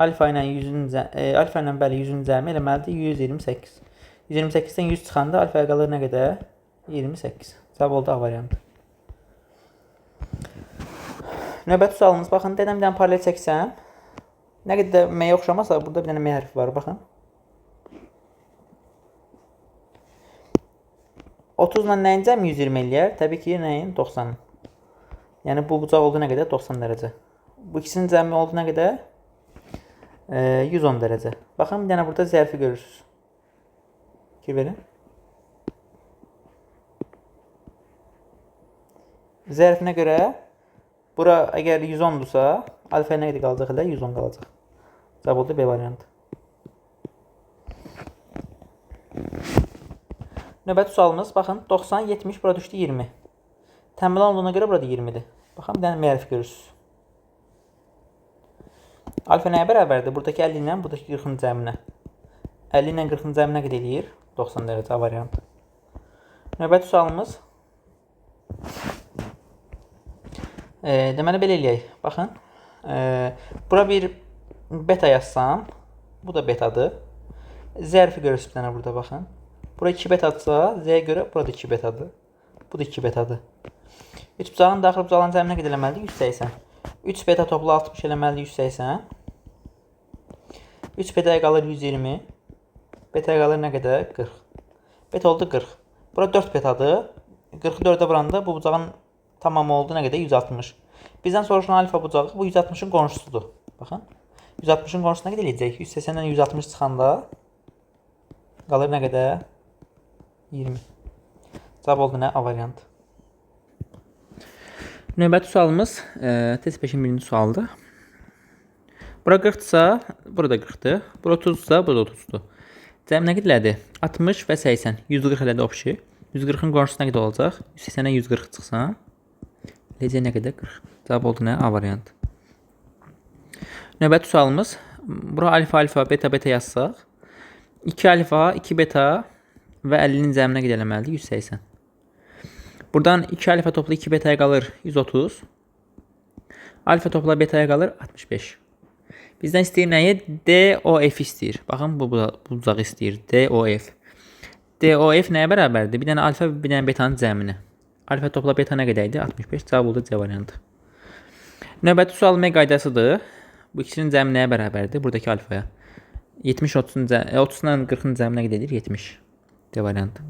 Alfa ilə 100-ün cəmi eləməlidir 128. 128-dən 100 çıxanda alfaya qalır nə qədər? 28. Cavab oldu A variantı. Növbəti sualımız, baxın, D-dən bir dənə paralel çəksəm. Nə qədər M-yə oxşamasa, burada bir dənə M hərfi var, baxın. 30 ilə nəyin cəmi 120 eləyər? Təbii ki, nəyin? 90. Yəni, bu bucaq oldu nə qədər? 90 dərəcə. Bu ikisinin cəmi oldu nə qədər? 110 dərəcə. Baxın, bir dənə burada zərfi görürsünüz. Fikir verin. Zərfinə görə, bura əgər 110-dursa, alfaya nə qədər qalacaq elə? 110 qalacaq. Cavab oldu B variantı. Növbəti sualımız, baxın, 90, 70, bura düşdü 20. Tənbəl olduğuna görə burada 20-dir. Baxın, bir dənə M hərfi görürsünüz. Alfa nəyə bərabərdir? Buradakı 50 ilə, buradakı 40-ın cəminə. 50 ilə 40-ın cəminə qədər eləyir? 90 dərəcə A variantı. Növbəti sualımız. Deməli, belə eləyək. Baxın. Bura bir beta yazsam. Bu da betadır. Z hərfi görürsünüz bir dənə burada, baxın. Bura 2 betadırsa, Z-yə görə burada 2 betadır. Bu da 2 betadır. 3 bucağın daxil bucağların cəminə qədər eləməlidir? 180. 3 beta toplu 60 eləməlidir 180. 3 betaya qalır 120. Betaya qalır nə qədər? 40. Beta oldu 40. Bura 4 betadır. 40-ı 4-ə vuranda bu bucağın tamamı oldu nə qədər? 160. Bizdən soruşulan alfa bucağı bu 160-ın qonşusudur. Baxın. 160-ın qonşusu nə qədər eləyəcək? 180-dən 160 çıxanda qalır nə qədər? 20. Cavab oldu nə? A variantı. Növbəti sualımız test 5-in birinci sualdır. Bura 40-dırsa, burada 40-dır. Bura 30-dırsa, burada 30-dur. Cəmi nə qədərdir? 60 və 80. 140 elədi o kişi. 140'ın qonşusu nə qədər olacaq? 180'ə 140 çıxsam, eləcək nə qədər? 40. Cavab oldu nə? A variantı. Növbəti sualımız. Bura alfa, alfa, beta, beta yazsaq. 2 alfa, 2 beta və 50'nin cəminə qədər eləməlidir? 180. Buradan 2 alfa topla 2 betaya qalır 130. Alfa topla betaya qalır 65. Bizdən istəyir nəyi? DOF istəyir. Baxın, bu bucağı istəyir. DOF. DOF nəyə bərabərdir? Bir dənə alfa, bir dənə betanın cəmini. Alfa topla beta nə qədər idi? 65. Cavab oldu C variantı. Növbəti sual M qaydasıdır. Bu ikisinin cəmi nəyə bərabərdir? Buradakı alfaya. 70 30'dan 40'ın cəminə gedir 70. D variantı.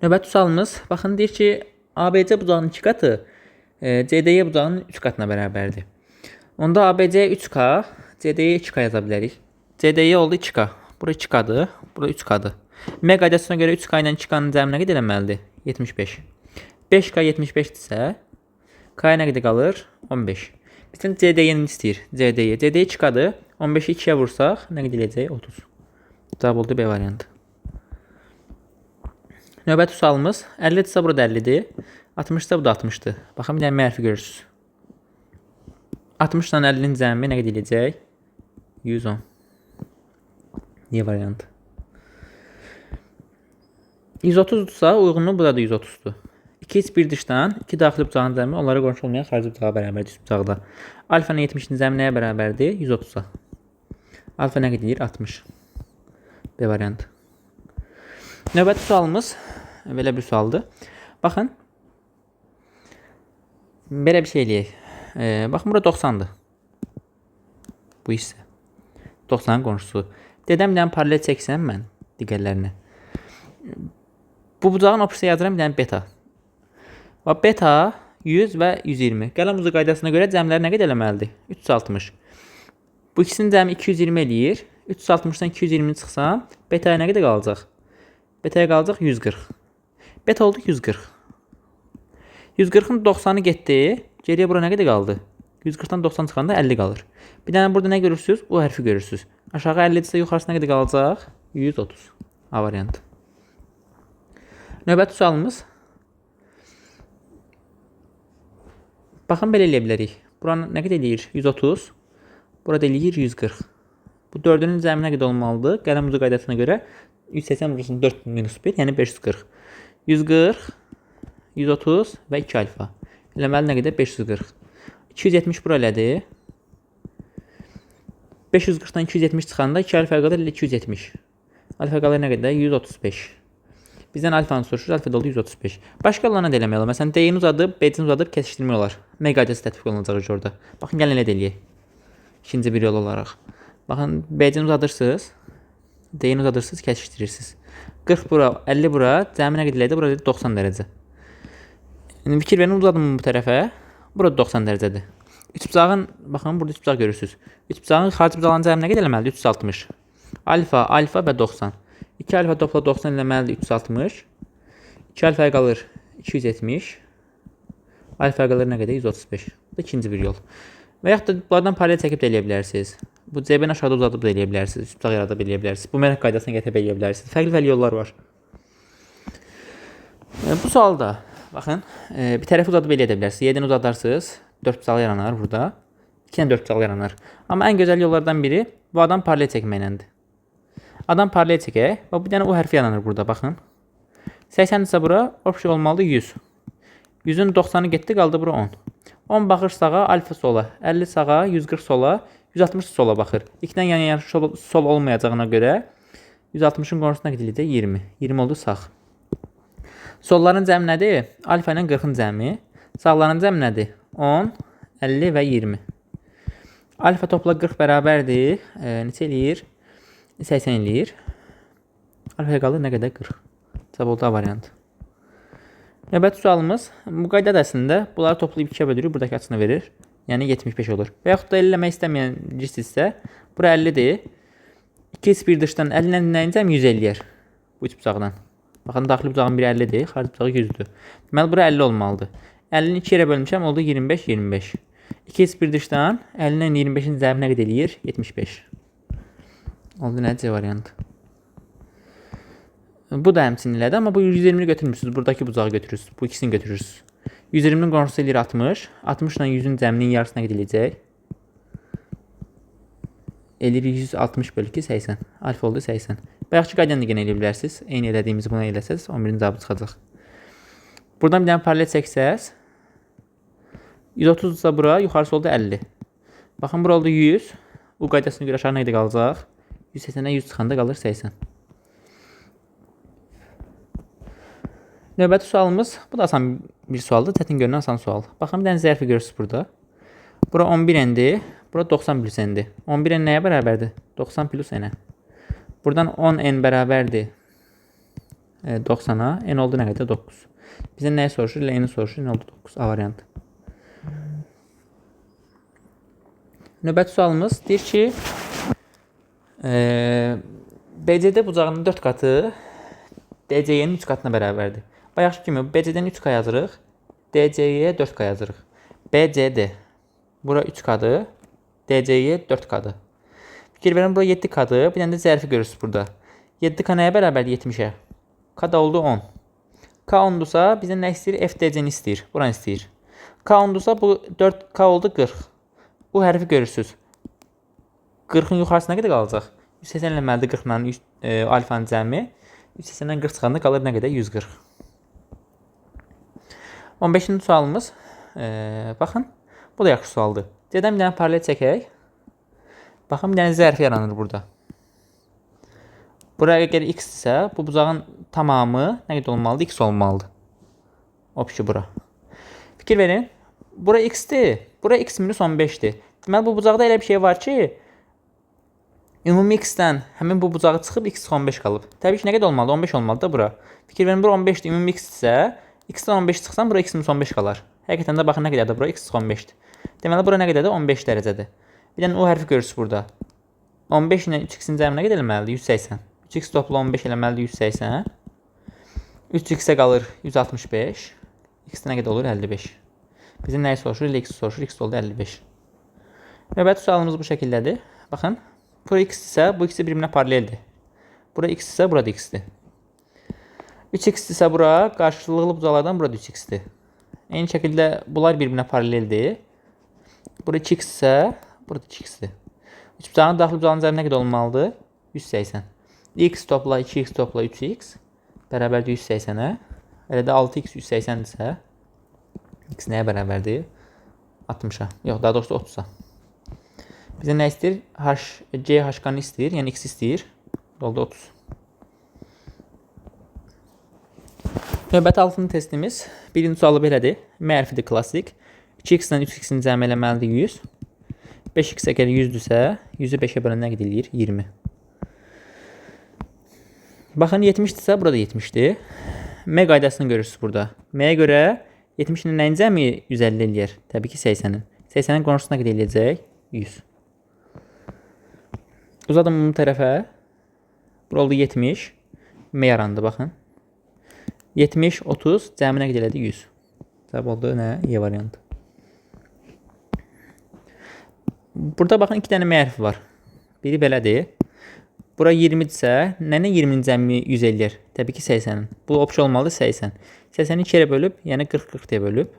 Növbəti sualımız. Baxın, deyir ki, ABC bucağının 2 qatı CDY bucağının 3 qatına bərabərdir. Onda ABC 3K, CDY 2K yaza bilərik. CDY oldu 2K. Bura 2K'dır, bura 3K'dır. M qaydasına görə 3K ilə 2K'nın cəminə qədər eləməlidir? 75. 5K 75-dirsə, K nə qədər qalır? 15. Bizdən CDY-ni istəyir. CDY 2K'dır. 15'i 2'yə vursaq, nə qədər eləyəcək? 30. Cavab oldu B variantı. Növbəti sualımız. 50'dirsə burada 50'dir. 60'da bu da 60'dır. Baxın, bir dənə M hərfi görürsünüz. 60 ilə 50'nin cəmi nə qədər eləyəcək? 110. Y variantı. 130'dursa uyğunluğu burada da 130'dur. 2 iç bir dışdan 2 daxili bucağın cəmi onlara qonşu olmayan xarici bucağa bərabərdir. Üst bucaqda. Alfanın 70'nin cəmi nəyə bərabərdir? 130'a. Alfa nə qədər? 60. B variantı. Növbəti sualımız belə bir sualdır. Baxın. Belə bir şey eləyək. Baxın, bura 90'dır. Bu hissə. 90'ın qonşusu. Dedəm, bir dənə paralel çəksəm mən digərlərinə. Bu bucağın opsiya yazıram, bir dənə beta. Və beta 100 və 120. Qələm ucu qaydasına görə cəmləri nə qədər eləməlidir? 360. Bu ikisinin cəmi 220 eləyir. 360'dan 220 çıxsam, betaya nə qədər qalacaq? Betaya qalacaq 140. Beta oldu 140. 140'ın 90'ı getdi. Geriyə bura nə qədər qaldı? 140'dan 90 çıxanda 50 qalır. Bir dənə burada nə görürsünüz? U hərfi görürsünüz. Aşağı 50'dirsə yuxarısı nə qədər qalacaq? 130. A variantı. Növbəti sualımız. Baxın, belə eləyə bilərik. Buranı nə qədər eləyir? 130. Burada eləyir 140. Bu 4'ünün cəmi nə qədər olmalıdır? Qələm ucu qaydasına görə 180 vurulsun 4 minus 1, yəni 540. 140, 130 və 2 alfa. Eləməli nə qədər? 540. 270 bura elədir. 540'dan 270 çıxanda 2 alfa qalır 270. Alfa qalır nə qədər? 135. Bizdən alfanı soruşur. Alfa da oldu 135. Başqa yollarla da eləmək olar. Məsələn, D-ni uzadıb, B-ni uzadıb kəsişdirmək olar. M qaydası tətbiq olunacaq orada. Baxın, gəlin elə də eləyək. İkinci bir yol olaraq. Baxın, B-ni uzadırsınız. D-ni uzadırsınız, kəsişdirirsiniz. 40 bura, 50 bura, cəmi nə qədər eləyir? Burada 90 dərəcə. Yəni, fikir verin, uzadım bu tərəfə. Burada 90 dərəcədir. Üç bucağın, baxın, burada üç bucaq görürsünüz. Üç bucağın xarici bucağın cəmi nə qədər eləməlidir? 360. Alfa, alfa və 90. 2 alfa topla 90 eləməlidir 360. 2 alfa qalır 270. Alfa qalır nə qədər? 135. Bu da ikinci bir yol. Və yaxud da bunlardan paralel çəkib də eləyə bilərsiniz. Bu cəbini aşağıda uzadıb da eləyə bilərsiniz. Üst bucaq yarada eləyə bilərsiniz. Bu mənə qaydasına gətirib eləyə bilərsiniz. Fərqli yollar var. Bu sualda baxın, bir tərəfi uzadıb eləyə bilərsiniz. 7'ni uzadarsınız. 4 bucaq yaranar burada. 2 ilə 4 bucaq yaranar. Amma ən gözəl yollardan biri bu adam paralel çəkməklədir. Adam paralel çəkək və bir dənə U hərfi yaranır burada, baxın. 80 isə bura opsiya olmalıdır 100. 100'ün 90'ı getdi, qaldı bura 10. 10 baxır sağa, alfa sola, 50 sağa, 140 sola, 160 sola baxır. 2'dən yan-yana sol olmayacağına görə 160'ın qonşusuna gidiləcək 20. 20 oldu sağ. Solların cəmi nədir? Alfa ilə 40'ın cəmi. Sağların cəmi nədir? 10, 50 və 20. Alfa topla 40 bərabərdir. Neçə eləyir? 80 eləyir. Alfaya qalır nə qədər? 40. Cavab oldu A variantı. Növbəti sualımız. Bu qaydada əslində bunları toplayıb 2'yə bölürük. Buradakı açını verir. Yəni 75 olur. Və yaxud da eləmək istəməyən cinsizsə, bura 50'dir. 2 dışdan 50 ilə nəyəcəm? 100 eləyər. Bu üç bucaqdan. Baxın, daxili bucağın biri 50'dir. Xarici bucağı 100'dür. Deməli, bura 50 olmalıdır. 50'ni 2 yerə bölmüşəm. Oldu 25, 25. 2 dışdan 50 ilə 25'in cəmi nə qədər eləyir? 75. Oldu nə? C variantı. Bu da həmçinin elədi, amma bu 120'ni götürmürsünüz. Buradakı bucağı götürürsünüz. Bu ikisini götürürsünüz. 120'nin qonşusu eləyir 60. 60 ilə 100'ün cəminin yarısına gediləcək. Eləyir 160 bölü 2 80. Alfa oldu 80. Bayaqçı qaydanı da yenə eləyə bilərsiniz. Eyni elədiyimizi buna eləsəz 11-ci cavabı çıxacaq. Buradan bir dənə paralel çəksəz 130 ise bura, yuxarısı oldu 50. Baxın, bura oldu 100. Bu qaydasına görə aşağı nə qədər qalacaq? 180'ə 100 çıxanda qalır 80. Növbəti sualımız, bu da asan bir sualdır, çətin görünən asan sual. Baxın, bir dənə zərfi görürsünüz burada. Bura 11n'dir, bura 90 plus n'dir. 11n nəyə bərabərdir? 90 plus n'ə. Buradan 10n bərabərdir 90'a, n oldu nə qədər? 9. Bizə nəyi soruşur? L'ni soruşur, n oldu 9. A variantı. Növbəti sualımız deyir ki, BCD bucağının 4 katı DC'nin 3 katına bərabərdir. Bayaqki kimi BC'dən 3K yazırıq, DC'ye 4K yazırıq. BCD bura 3K'dır, DC'ye 4K'dır. Fikir verin, bura 7K'dır. Bir dənə də zərfi görürsünüz burada. 7K nəyə bərabərdir? 70'ə. K da oldu 10. K 10'dursa bizə nə istəyir? FDC'ni istəyir. Buranı istəyir. K 10'dursa bu 4K oldu 40. Bu hərfi görürsünüz. 40'ın yuxarısına qədər qalacaq. 180 eləməlidir 40'la alfanın cəmi. 180'dən 40 çıxanda qalır nə qədər? 140. 15-ci sualımız. Baxın. Bu da yaxşı sualdır. C'dən bir dənə paralel çəkək. Baxın, bir dənə zərf yaranır burada. Buraya əgər x isə, bu bucağın tamamı nə qədər olmalıdır? X olmalıdır. Opşi bura. Fikir verin. Bura x'dir. Bura x minus 15'dir. Deməli, bu bucaqda elə bir şey var ki, ümumi x-dən həmin bu bucağı çıxıb x 15 qalıb. Təbii ki, nə qədər olmalıdır? 15 olmalıdır da bura. Fikir verin, bura 15'dir. Ümumi x isə, x-dən 15 çıxsan, bura x minus 15 qalar. Həqiqətən də baxın nə qədərdir? Bura x 15'dir. Deməli, bura nə qədərdir? 15 dərəcədir. Bir dənə o hərfi görürsünüz burada. 15 ilə 3x'in cəmi nə qədər eləməlidir? 180. 3x toplu 15 eləməlidir 180. 3x'ə qalır 165. X nə qədər olur? 55. Bizim nəyi soruşur? X soruşur. X oldu 55. Növbəti sualımız bu şəkildədir. Baxın. Bura x isə bu ikisi bir-birinə paraleldir. Bura x isə burada x-dir. 3x isə bura qarşılıqlı bucaqlardan burada 3x-dir. Eyni şəkildə bunlar bir-birinə paraleldir. Bura 2x isə burada 2x-dir. Üç bucağın daxil bucağının cəmi nə qədər olmalıdır? 180. X topla 2x topla 3x bərabərdir 180'ə. Elə də 6x 180-dirsə x nəyə bərabərdir? 60'a. Yox, daha doğrusu 30'a. Bizə nə istəyir? C HK'nı istəyir, yəni x istəyir. Oldu 30. Növbəti 6-cı testimiz. Birinci sualı belədir. M hərfidir klassik. 2x-dən 3x-in cəmi eləməlidir 100. 5x əgər 100-dürsə, 100'ü 5'ə bölən nə qədər eləyir? 20. Baxın, 70'dirsə, burada 70'dir. M qaydasını görürsünüz burada. M-yə görə 70'in nəyin cəmi 150 eləyər? Təbii ki, 80'in. 80'in qonşusuna qədər eləyəcək? 100. Uzadım bunu tərəfə. Bura oldu 70. M yarandı, baxın. 70, 30, cəmi nə qədər elədi? 100. Cəb oldu nə? E variantı. Burada baxın, 2 dənə M hərfi var. Biri belədir. Bura 20-dirsə, nənə 20'nin cəmi 100 eləyər? Təbii ki, 80'in. Bu opşi olmalıdır 80. 80'i 2'yə bölüb, yəni 40-40 deyə bölüb.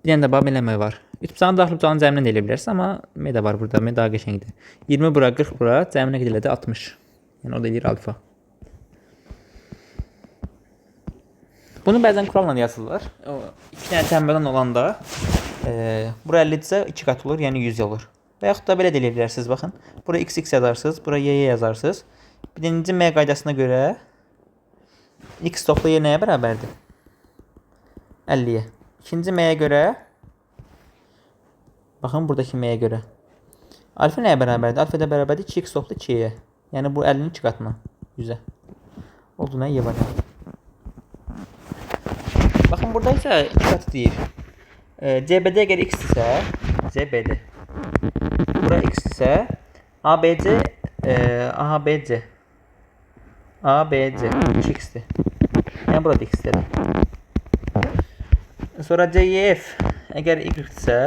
Bir dənə də bax, belə M var. 3 bucağın daxil bucağının cəmini də elə bilərsiniz, amma M də var burada. M daha qəşəngdir. 20 bura, 40 bura, cəmi nə qədər elədi? 60. Yəni o da eləyir alfa. Bunu bəzən kuralla yazırlar. 2 dənə tənbələn olanda bura 50-dirsə 2 qat olur, yəni 100 olur. Və yaxud da belə də eləyə bilərsiniz, baxın. Bura x yazarsınız, bura y yazarsınız. Birinci M qaydasına görə x topla y nəyə bərabərdir? 50'yə. İkinci M-yə görə, baxın buradakı M-yə görə. Alfa nəyə bərabərdir? Alfa da bərabərdir 2x topla 2'yə. Yəni bu 50'nin 2 qatına, 100'ə. Oldu nə? Y variantı. Baxın, burada isə 2 qatı deyir. CBD əgər x isə, CBD. Bura x isə, ABC, ABC. ABC, 2x'dir. Yəni burada x-dir. Sonra CYF, əgər y isə,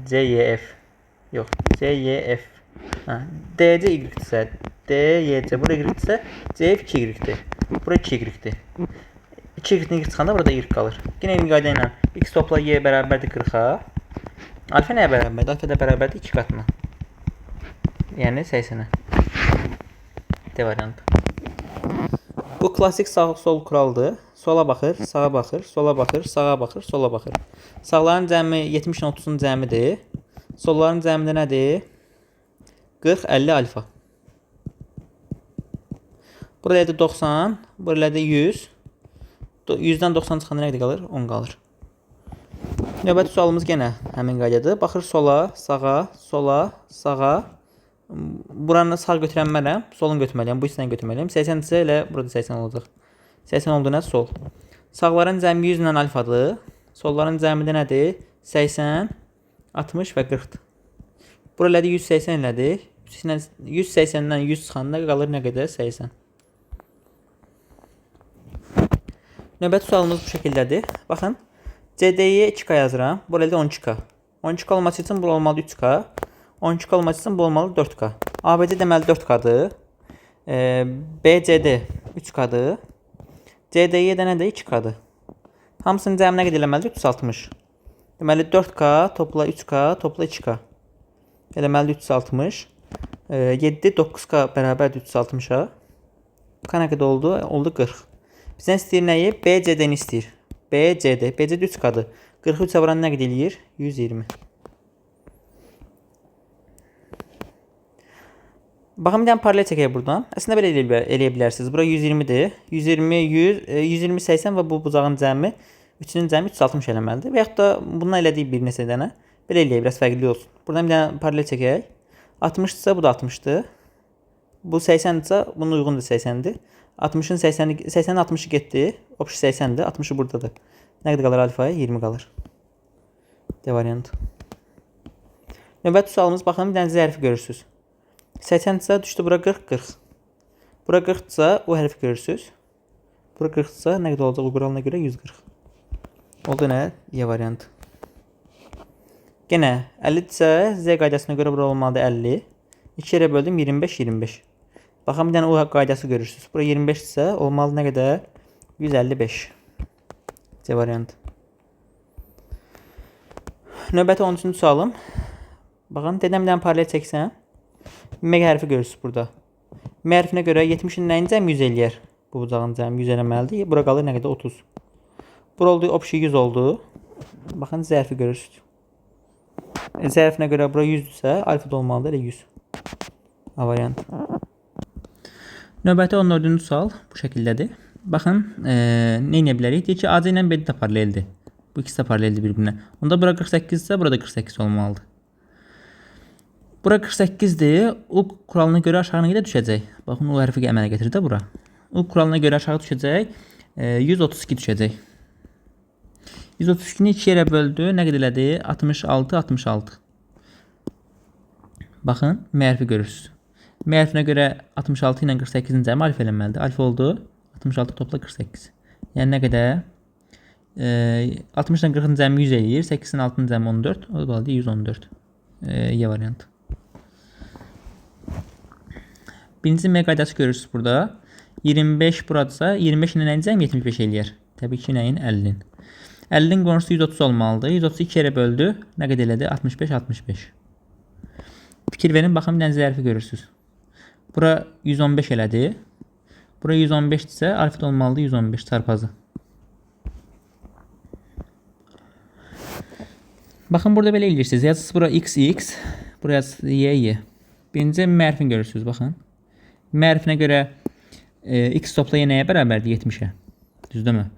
CYF. Yox, CYF. DC y-dirsə D, YC. Bura y-dirsə C 2y-dir. Bura 2y-dir. 2y-dən y çıxanda burada y qalır. Yenə eyni qayda ilə x topla y bərabərdir 40-a. Alfa nəyə bərabərdir? Alfa da bərabərdir 2 qatına. Yəni 80-ə. D variantı. Bu klassik sağ-sol kuraldır. Sola baxır, sağa baxır, sola baxır, sağa baxır, sola baxır. Sağların cəmi 70-in 30-un cəmidir. Solların cəmində nədir? 40, 50 alfa. Burada 90, burada 100. 100-dən 90 çıxanda nə qədər qalır? 10 qalır. Növbəti sualımız yenə həmin qaydadır. Baxır sola, sağa, sola, sağa. Buranı sağ götürənmərəm, solun götürməliyəm. Bu hissəni götürməliyəm. 80 isə elə burada 80 olacaq. 80 olduğuna sol. Sağların cəmi 100 ilə alfadır. Solların cəmi də nədir? 80, 60 və 40-dır. Burada 180 elədir. 180-dən 100 çıxanda qalır nə qədər? 80. Növbəti sualımız bu şəkildədir. Baxın, CD-yə 2K yazıram. Burada 12K. 12K olması üçün bu olmalı 3K. 12K olması üçün bu olmalı 4K. ABC deməli 4K-dır. BCD 3K-dır. CD'yə də nədir? 2K-dır. Hamısının cəmi nə qədər eləməlidir? 360. Deməli 4K topla 3K topla 2K. Eləməli 360. 7, 9K bərabərdir 360-a. K nə qədər oldu? Oldu 40. Bizdən istəyir nəyi? BCD-ni istəyir. BCD 3K-dır. 43 vuran nə qədər eləyir? 120. Baxın, bir dənə paralel çəkək buradan. Əslində belə eləyə bilərsiniz. Bura 120-dir. 120, 100, 120, 80 və bu bucağın cəmi, üçünün cəmi 360 eləməlidir. Və yaxud da bundan elədiyi bir neçə dənə. Belə eləyək, biraz fərqli olsun. Buradan bir dənə paralel çəkək. 60-dırsa bu da 60-dır. Bu 80-dirsə bunun uyğundur 80-dir. 60-ın 80-in 60-ı getdi. Opşi 80-dir. 60-ı buradadır. Nə qədər qalır alfaya? 20 qalır. D variantı. Növbəti sualımız, baxın, bir dənə zərfi görürsünüz. 80-dirsə düşdü bura 40, 40. Bura 40-dırsa o hərfi görürsünüz. Bura 40-dırsa nə qədər olacaq o quralına görə? 140. Oldu nə? Y variantı. Yenə 50-dirsə Z qaydasına görə bura olmalıdır 50. 2 yerə böldüm 25, 25. Baxın, bir dənə o qaydası görürsünüz. Bura 25-dirsə olmalı nə qədər? 155. C variantı. Növbəti 13-cü sualım. Baxın, dedəm bir dənə paralel çəksəm. M hərfi görürsünüz burada. M hərfinə görə 70-in nəyin cəmi 100 eləyər? Bu bucağın cəmi 100 eləməlidir. Bura qalır nə qədər? 30. Bura oldu, opşi 100 oldu. Baxın, zərfi görürsünüz. Zərfinə görə bura 100-dürsə, alfa da olmalıdır, elə 100. A variantı. Növbəti 14-cü sual bu şəkildədir. Baxın, nə edə bilərik? Deyir ki, AC ilə BD də paraleldir. Bu ikisi də paraleldir bir-birinə. Onda bura 48 isə burada 48 olmalıdır. Bura 48-dir. U kuralına görə aşağı nə qədər düşəcək? Baxın, U hərfi əmələ gətirir də bura. U kuralına görə aşağı düşəcək. 132 düşəcək. 132-ni 2 yerə böldü. Nə qədər elədi? 66, 66. Baxın, M hərfi görürsünüz. M hərfinə görə 66 ilə 48-in cəmi alfa eləməlidir. Alfa oldu. 66 topla 48. Yəni nə qədər? 60 ilə 40-ın cəmi 100 eləyir. 8-in 6-ın cəmi 14. O da qaldı 114. Y variantı. Birinci M qaydası görürsünüz burada. 25 buradasa 25 ilə nəyin cəmi 75 eləyər. Təbii ki, nəyin? 50-nin. 50-nin qonusu 130 olmalıdır. 130 2 yerə böldü. Nə qədər elədi? 65, 65. Fikir verin, baxın, bir dənə zərfi görürsünüz. Bura 115 elədi. Bura 115 isə alfa olmalıdır 115 çarpazı. Baxın, burada belə eləyirsiniz. Yazısı bura x, x. Bura yazısı y, y. Birinci M hərfini görürsünüz, baxın. M hərfinə görə x topla y nəyə bərabərdir? 70-ə. Düzdürmü?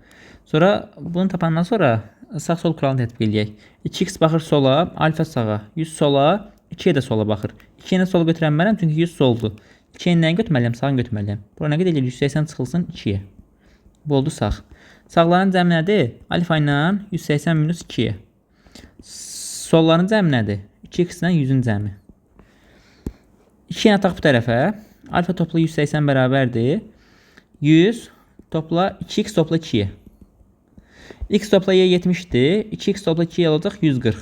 Sonra bunu tapandan sonra sağ-sol kuralını tətbiq edək. 2x baxır sola, alfa sağa. 100 sola, 2-yə də sola baxır. 2-yə də sola götürənmərəm, çünki 100 soldur. 2-yə nəyi götürməliyəm? Sağını götürməliyəm. Bura nə qədər eləyir? 180 çıxılsın 2-yə. Bu oldu sağ. Sağların cəmi nədir? Alfa ilə 180 minus 2-yə. Solların cəmi nədir? 2x ilə 100-ün cəmi. 2-yə ataq bu tərəfə. Alfa topla 180 bərabərdir. 100 topla 2x topla 2-yə. X topla y 70'dir. 2x topla 2'ye olacaq 140.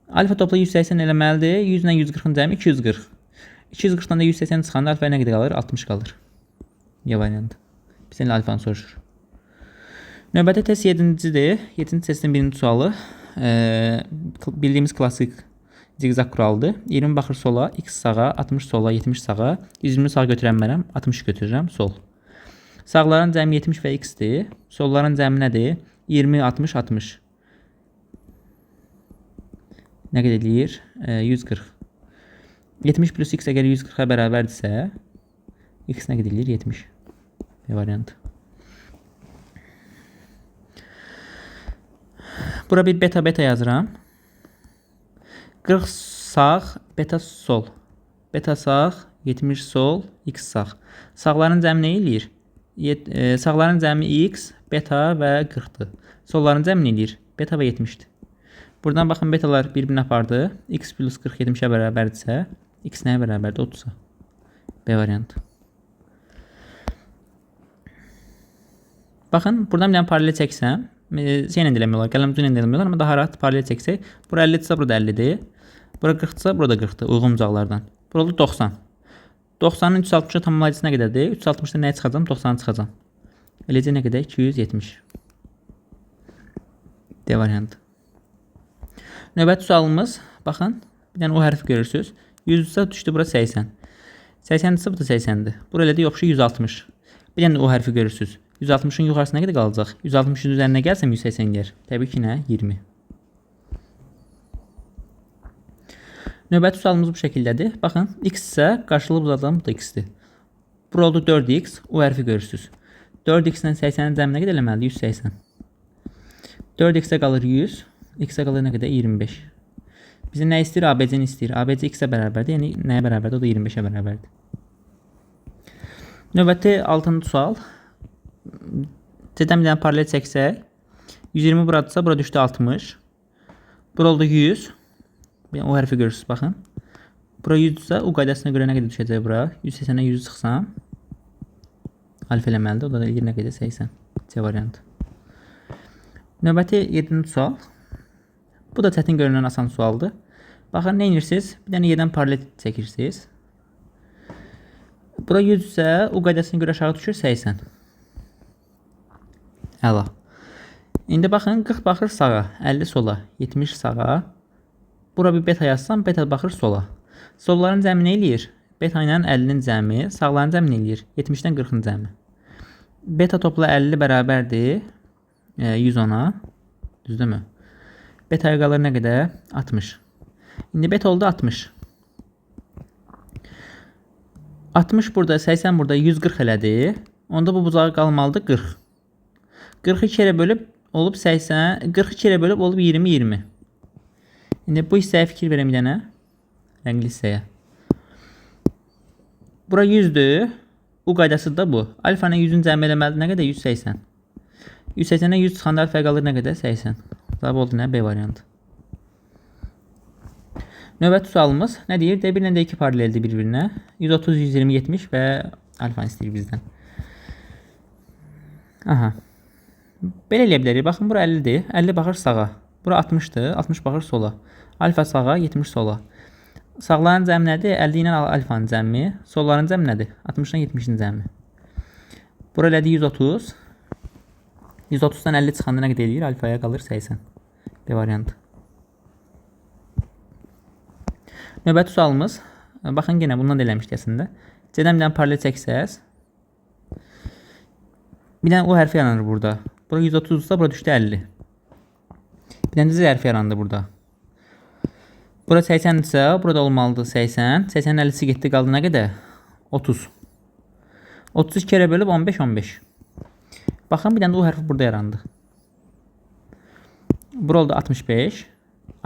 Alfa topla 180 eləməlidir. 100 ilə 140-ın cəmi 240. 240-dan da 180 çıxanda alfa nə qədər qalır? 60 qalır. Y variantı. Bizdən alfanı soruşur. Növbəti test 7-cidir. 7-ci testin birinci sualı. Bildiyimiz klassik ziqzaq kuralıdır. 20 baxır sola, x sağa, 60 sola, 70 sağa. 120 sağ götürənmərəm, 60 götürürəm sol. Sağların cəmi 70 və x-dir. Solların cəmi nədir? 20, 60, 60. Nə qədər eləyir? 140. 70 plus x əgər 140-a bərabərdirsə, x nə qədər eləyir? 70. Variant. Bura bir beta yazıram. 40 sağ, beta sol. Beta sağ, 70 sol, x sağ. Sağların cəmi nə eləyir? Sağların cəmi x, beta və 40-dır. Solların cəmi nə eləyir? Beta və 70-dir. Buradan baxın, betalar bir-birini apardı. X plus 40 70-ə bərabərdirsə, x nəyə bərabərdir? 30-a. B variantı. Baxın, buradan bir dənə paralel çəksəm, şeylə eləmək olar, qələmcə ilə eləmək olar, amma daha rahat paralel çəksək, bura 50-dirsə, burada 50-dir. Bura 40-dırsa, burada 40-dır, uyğun bucaqlardan. Bura oldu 90. 90-ın 360-a tamamlayıcısı nə qədərdir? 360-da nəyə çıxacam? 90-a çıxacam. Eləcə nə qədər? 270. D variantı. Növbəti sualımız, baxın, bir dənə o hərfi görürsünüz. 100-dürsə düşdü, bura 80. 80-dirsə, bu da 80-dir. Bura elədi, yoxşu 160. Bir dənə o hərfi görürsünüz. 160-ın yuxarısı nə qədər qalacaq? 160-ın üzərinə gəlsəm 180 gəlir. Təbii ki, nə? 20. Növbəti sualımız bu şəkildədir. Baxın, x isə qarşılıqlı bucaqdan bu da x-dir. Bura oldu 4x, o hərfi görürsünüz. 4x-dən 80-in cəmi nə qədər eləməlidir? 180. 4x-ə qalır 100, x-ə qalır nə qədər? 25. Bizə nə istəyir? ABC-ni istəyir. ABC x-ə bərabərdir, yəni nəyə bərabərdir? O da 25-ə bərabərdir. Növbəti 6-cı sual. Cədən bir dənə paralel çəksək, 120 buradırsa, bura düşdü 60. Bura oldu 100. O hərfi görürsünüz, baxın. Bura 100-dürsə, o qaydasına görə nə qədər düşəcək bura? 180-ə 100 çıxsam, alfa eləməlidir, o da eləyir nə qədər? 80. C variantı. Növbəti 7-ci sual. Bu da çətin görünən asan sualdır. Baxın, nə edirsiniz? Bir dənə yerdən paralel çəkirsiniz. Bura 100-dürsə, o qaydasına görə aşağı düşür 80. Əla. İndi baxın, 40 baxır sağa, 50 sola, 70 sağa. Bura bir beta yazsam, beta baxır sola. Solların cəmi nə eləyir? Beta ilə 50-nin cəmi, sağların cəmi nə eləyir? 70-dən 40-ın cəmi. Beta topla 50 bərabərdir 110-a. Düzdürmü? Betaya qalır nə qədər? 60. İndi beta oldu 60. 60 burada, 80 burada, 140 elədi. Onda bu bucağı qalmalıdır 40. 42 ilə bölüb olub 80, 42 ilə bölüb olub 20-20. İndi bu hissəyə fikir verəm bir dənə. Rəngli hissəyə. Bura 100-dür. U qaydası da bu. Alfanın 100-ün cəmi eləməlidir nə qədər? 180. 180-ə 100 çıxanda alfa qalır nə qədər? 80. Cavab oldu nə? B variantı. Növbəti sualımız nə deyir? D1 ilə D2 paraleldir bir-birinə. 130, 120, 70 və alfanı istəyir bizdən. Aha. Belə eləyə bilərik. Baxın, bura 50-dir. 50 baxır sağa. Bura 60-dır. 60 baxır sola. Alfa sağa, 70 sola. Sağların cəmi nədir? 50 ilə alfanın cəmi. Solların cəmi nədir? 60-dan 70-in cəmi. Bura elədi 130. 130-dan 50 çıxanda nə qədər eləyir? Alfaya qalır 80. B variantı. Növbəti sualımız. Baxın, yenə bundan da eləmişdik əslində. C-dən bir dənə paralel çəksəz. Bir dənə o hərfi yaranır burada. Bura 130-da, bura düşdü 50. Bir dənə Z hərfi yarandı burada. Bura 80-dirsə, burada olmalıdır 80. 80-in 50-si getdi, qaldı nə qədər? 30. 32 kərə bölüb 15, 15. Baxın, bir dənə də o hərfi burada yarandı. Bura oldu 65.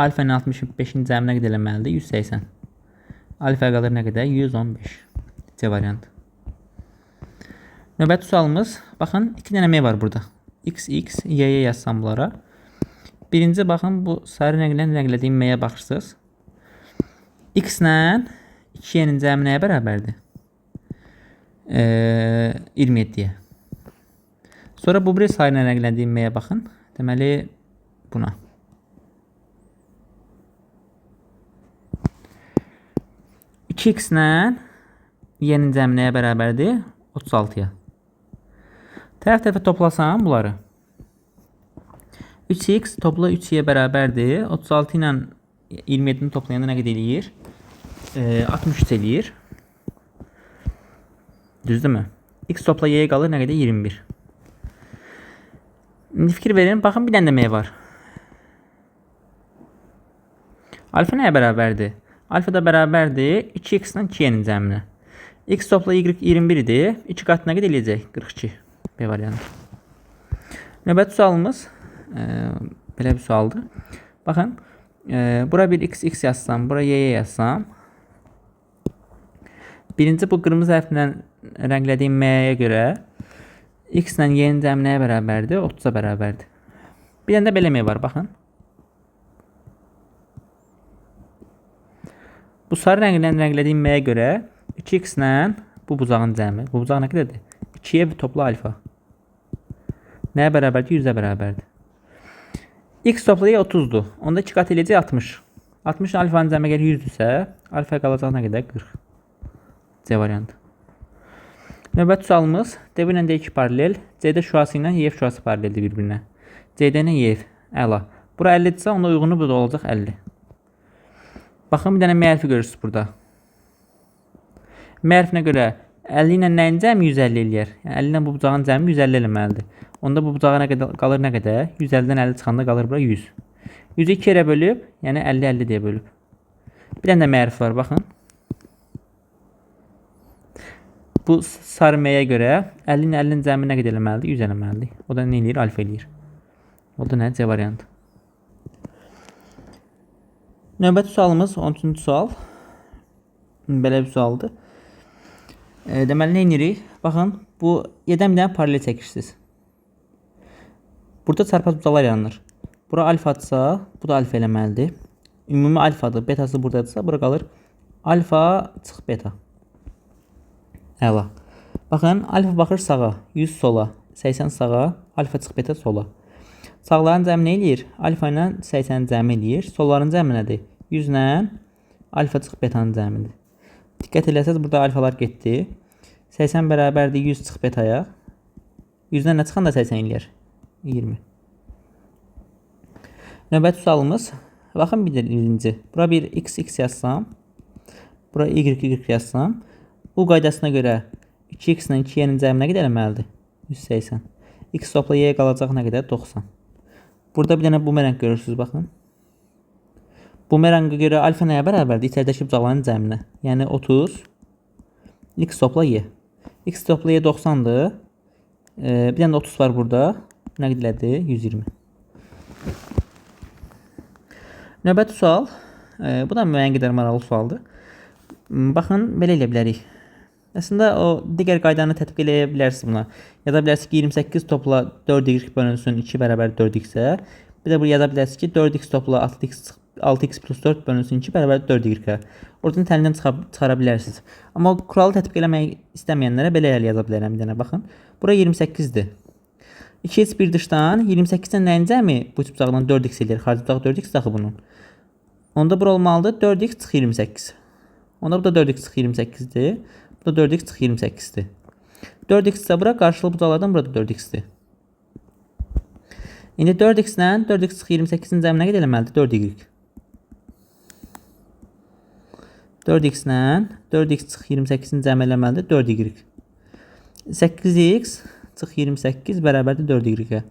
Alfa ilə 65-in cəmi nə qədər eləməlidir? 180. Alfa qalır nə qədər? 115. C variantı. Növbəti sualımız, baxın, 2 dənə M var burada. X, X, Y yazsam bunlara. Birinci, baxın, bu sarı rənglədiyim M-yə baxırsınız. X ilə 2Y-nin cəmi nəyə bərabərdir? 27-yə. Sonra bu bir sarı rənglədiyim M-yə baxın. Deməli, buna. 2x ilə y'nin cəmi nəyə bərabərdir? 36-ya. Tərəf-tərəfə toplasam bunları. 3x topla 3y bərabərdir. 36 ilə 27-ni toplayanda nə qədər eləyir? 63 eləyir. Düzdürmü? X topla y qalır nə qədər? 21. İndi fikir verin. Baxın bir dənə də m var. Alfa nəyə bərabərdir? Alfa da bərabərdir 2x ilə 2y'nin cəminə. X topla y 21 idi. 2 qat nə qədər eləyəcək? 42. B variantı. Növbəti sualımız belə bir sualdır. Baxın. Bura bir x yazsam, bura y yazsam. Birinci bu qırmızı hərflə rənglədiyim m-yə görə x ilə y'nin cəmi nəyə bərabərdir? 30-a bərabərdir. Bir dənə də belə m var, baxın. Bu sarı rənglə rənglədiyim m-yə görə 2x ilə bu bucağın cəmi. Bu bucaq nə qədərdir? 2y topla alfa. Nəyə bərabərdir? 100-ə bərabərdir. X topla y 30'dur. Onda 2 qat eləyəcək 60. 60 alfanın cəmi əgər 100-dürsə, alfa qalacaq nə qədər? 40. C variantı. Növbəti sualımız D ilə D2 paralel, CD şüası ilə YF şüası paraleldir bir-birinə. CD ilə YF. Əla. Bura 50-dirsə, onda uyğunu burada olacaq 50. Baxın, bir dənə M hərfi görürsünüz burada. M hərfinə görə 50 ilə nəyin cəmi 150 eləyər? Yəni 50 ilə bu bucağın cəmi 150 eləməlidir. Onda bu bucağa qalır nə qədər? 150-dən 50 çıxanda qalır bura 100. 100-ü 2 yerə bölüb, yəni 50-50 deyə bölüb. Bir dənə də M hərfi var, baxın. Bu sarı M-yə görə 50 ilə 50-nin cəmi nə qədər eləməlidir? 100 eləməlidir. O da nə eləyir? Alfa eləyir. O da nə? C variantı. Növbəti sualımız 13-cü sual. Belə bir sualdır. Deməli, nə edirik? Baxın, bu y'dən bir dənə paralel çəkirsiniz. Burada çarpaz bucaqlar yaranır. Bura alfadırsa, bu da alfa eləməlidir. Ümumi alfadır, betası buradadırsa, bura qalır alfa çıx beta. Əla. Baxın, alfa baxır sağa, 100 sola, 80 sağa, alfa çıx beta sola. Sağların cəmi nə eləyir? Alfa ilə 80 cəmi eləyir. Solların cəmi nədir? 100 ilə alfa çıx betanın cəmidir. Diqqət eləsəz, burada alfalar getdi. 80 bərabərdir 100 çıx betaya. 100-dən nə çıxan da 80 eləyər? 20. Növbəti sualımız. Baxın birinci. Bura bir x yazsam. Bura y yazsam. Bu qaydasına görə 2x ilə 2y'nin cəmi nə qədər eləməlidir? 180. X topla y qalacaq nə qədər? 90. Burada bir dənə bumerang görürsünüz, baxın. Bumeranga görə alfa nəyə bərabərdir? İçəridəki bucaqların cəminə. Yəni 30. X topla y. X topla y 90'dır. Bir dənə 30 var burada. Nə qədərdir? 120. Növbəti sual. Bu da müəyyən qədər maraqlı sualdır. Baxın, belə elə bilərik. Əslində o digər qaydanı tətbiq eləyə bilərsiniz buna. Yaza bilərsiniz ki 28 topla 4y bölünsün 2 bərabər 4x-ə. Bir də buraya yaza bilərsiniz ki 4x topla 6x plus 4 bölünsün 2 bərabər 4y-ə. Oradan təlindən çıxara bilərsiniz. Amma kuralı tətbiq eləmək istəməyənlərə belə yaza bilərəm bir dənə. Baxın, bura 28-dir. 2x bir dışdan 28-dən nəyin cəmi bu üç bucaqdan 4x eləyir. Xarici bucaq 4x daxı bunun. Onda bura olmalıdır 4x çıx 28. Onda bu da 4x çıx 28-dir. Bu da 4x çıx 28-dir. 4x isə bura qarşılı bucaqlardan burada 4x-dir. İndi 4x ilə 4x çıx 28-in cəmi nə qədər eləməlidir? 4y. 4x ilə 4x çıx 28-in cəmi eləməlidir? 4y. 8x çıx 28 bərabərdir 4y-ə.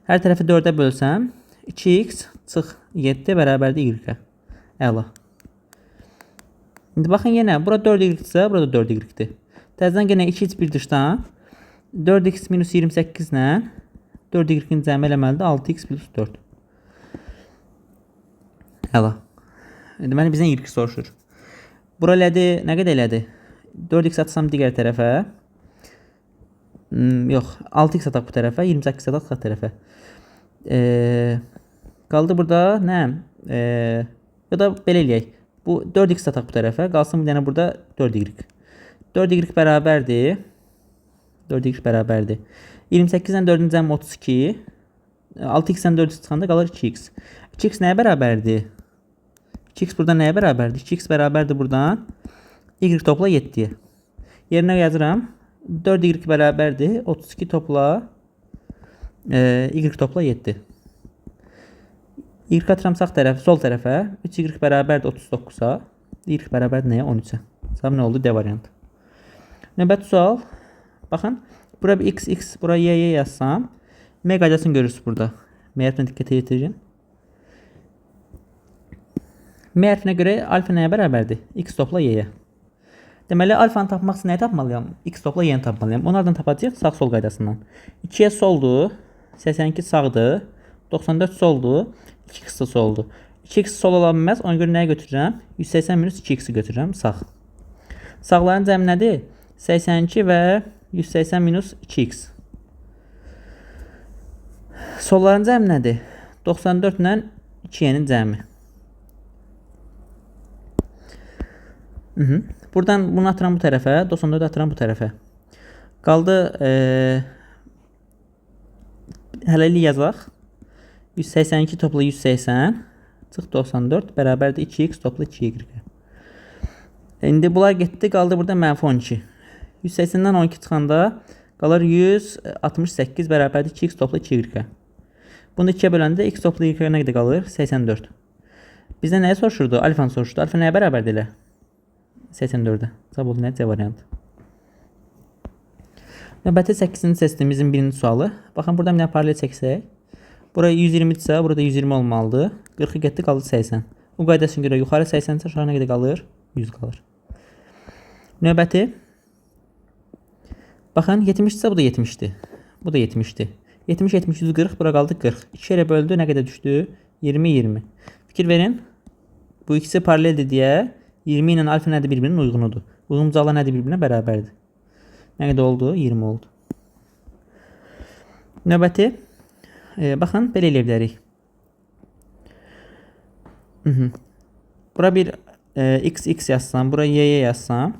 Hər tərəfi 4-ə bölsəm 2x çıx 7 bərabərdir y-ə. Əla. İndi baxın yenə, bura 4y-dirsə, burada 4y-dir. Təzədən yenə 2x bir dışdan 4x minus 28 ilə 4y-in cəmi eləməlidir 6x plus 4. Əla. Deməli, bizdən y soruşur. Bura elədi, nə qədər elədi? 4x atsam digər tərəfə. Yox, 6x ataq bu tərəfə, 28 ataq sağ tərəfə. Qaldı burada, nə? Ya da belə eləyək. Bu 4x ataq bu tərəfə, qalsın bir dənə burada 4y. 4y bərabərdir. 4y bərabərdir. 28-dən 4-ün cəmi 32. 6x-dən 4x çıxanda qalır 2x. 2x nəyə bərabərdir? 2x burada nəyə bərabərdir? 2x bərabərdir buradan Y topla 7'ye. Yerine yazıram. 4y bərabərdir. 32 topla y topla 7. Y atıram sağ tərəf, sol tərəfə. 3y bərabərdir 39-a. Y bərabərdir nəyə? 13-ə. Cavab nə oldu? D variantı. Növbəti sual. Baxın. Bura bir x, bura y yazsam. M qaydasını görürsünüz burada. M hərfinə diqqət yetirin. M hərfinə görə alfa nəyə bərabərdir? X topla y'yə. Deməli, alfanı tapmaq üçün nəyi tapmalıyam? X topla y'ni tapmalıyam. Onlardan tapacaq sağ-sol qaydasından. 2'ye soldur. 82 sağdır. 94 soldur. 2x soldur. 2x sol ola bilməz. Ona görə nəyə götürürəm? 180 minus 2x'i götürürəm. Sağ. Sağların cəmi nədir? 82 və 180 minus 2x. Solların cəmi nədir? 94 ilə 2y'nin cəmi. Buradan bunu atıram bu tərəfə, 94 atıram bu tərəfə. Qaldı hələlik yazaq. 182 topla 180 çıx 94 bərabərdir 2x topla 2y. İndi bunlar getdi, qaldı burada -12. 180-dən 12 çıxanda qalır 168 bərabərdir 2x topla 2y. Bunu 2-yə böləndə x topla y nə qədər qalır? 84. Bizdən nəyə soruşurdu? Alfanı soruşurdu. Alfa nəyə bərabərdir elə? 84'e. Cavab oldu nə? C variantı. Növbəti 8-ci testimizin birinci sualı. Baxın, burada bir paralel çəksək. Buraya 120 isə, burada 120 olmalıdır. 40'ı getdi, qaldı 80. Bu qaydasına görə yuxarı 80 isə aşağı nə qədər qalır? 100 qalır. Növbəti. Baxın, 70 isə bu da 70'dir. Bu da 70'dir. 70, 70, 140, bura qaldı 40. 2 yerə böldü, nə qədər düşdü? 20, 20. Fikir verin. Bu ikisi paraleldir deyə 20 ilə alfa nədir bir-birinin uyğunudur. Uyğun bucaqlar nədir bir-birinə bərabərdir. Nə qədər oldu? 20 oldu. Növbəti. Baxın, belə eləyə bilərik. Bura bir x yazsam, bura y yazsam.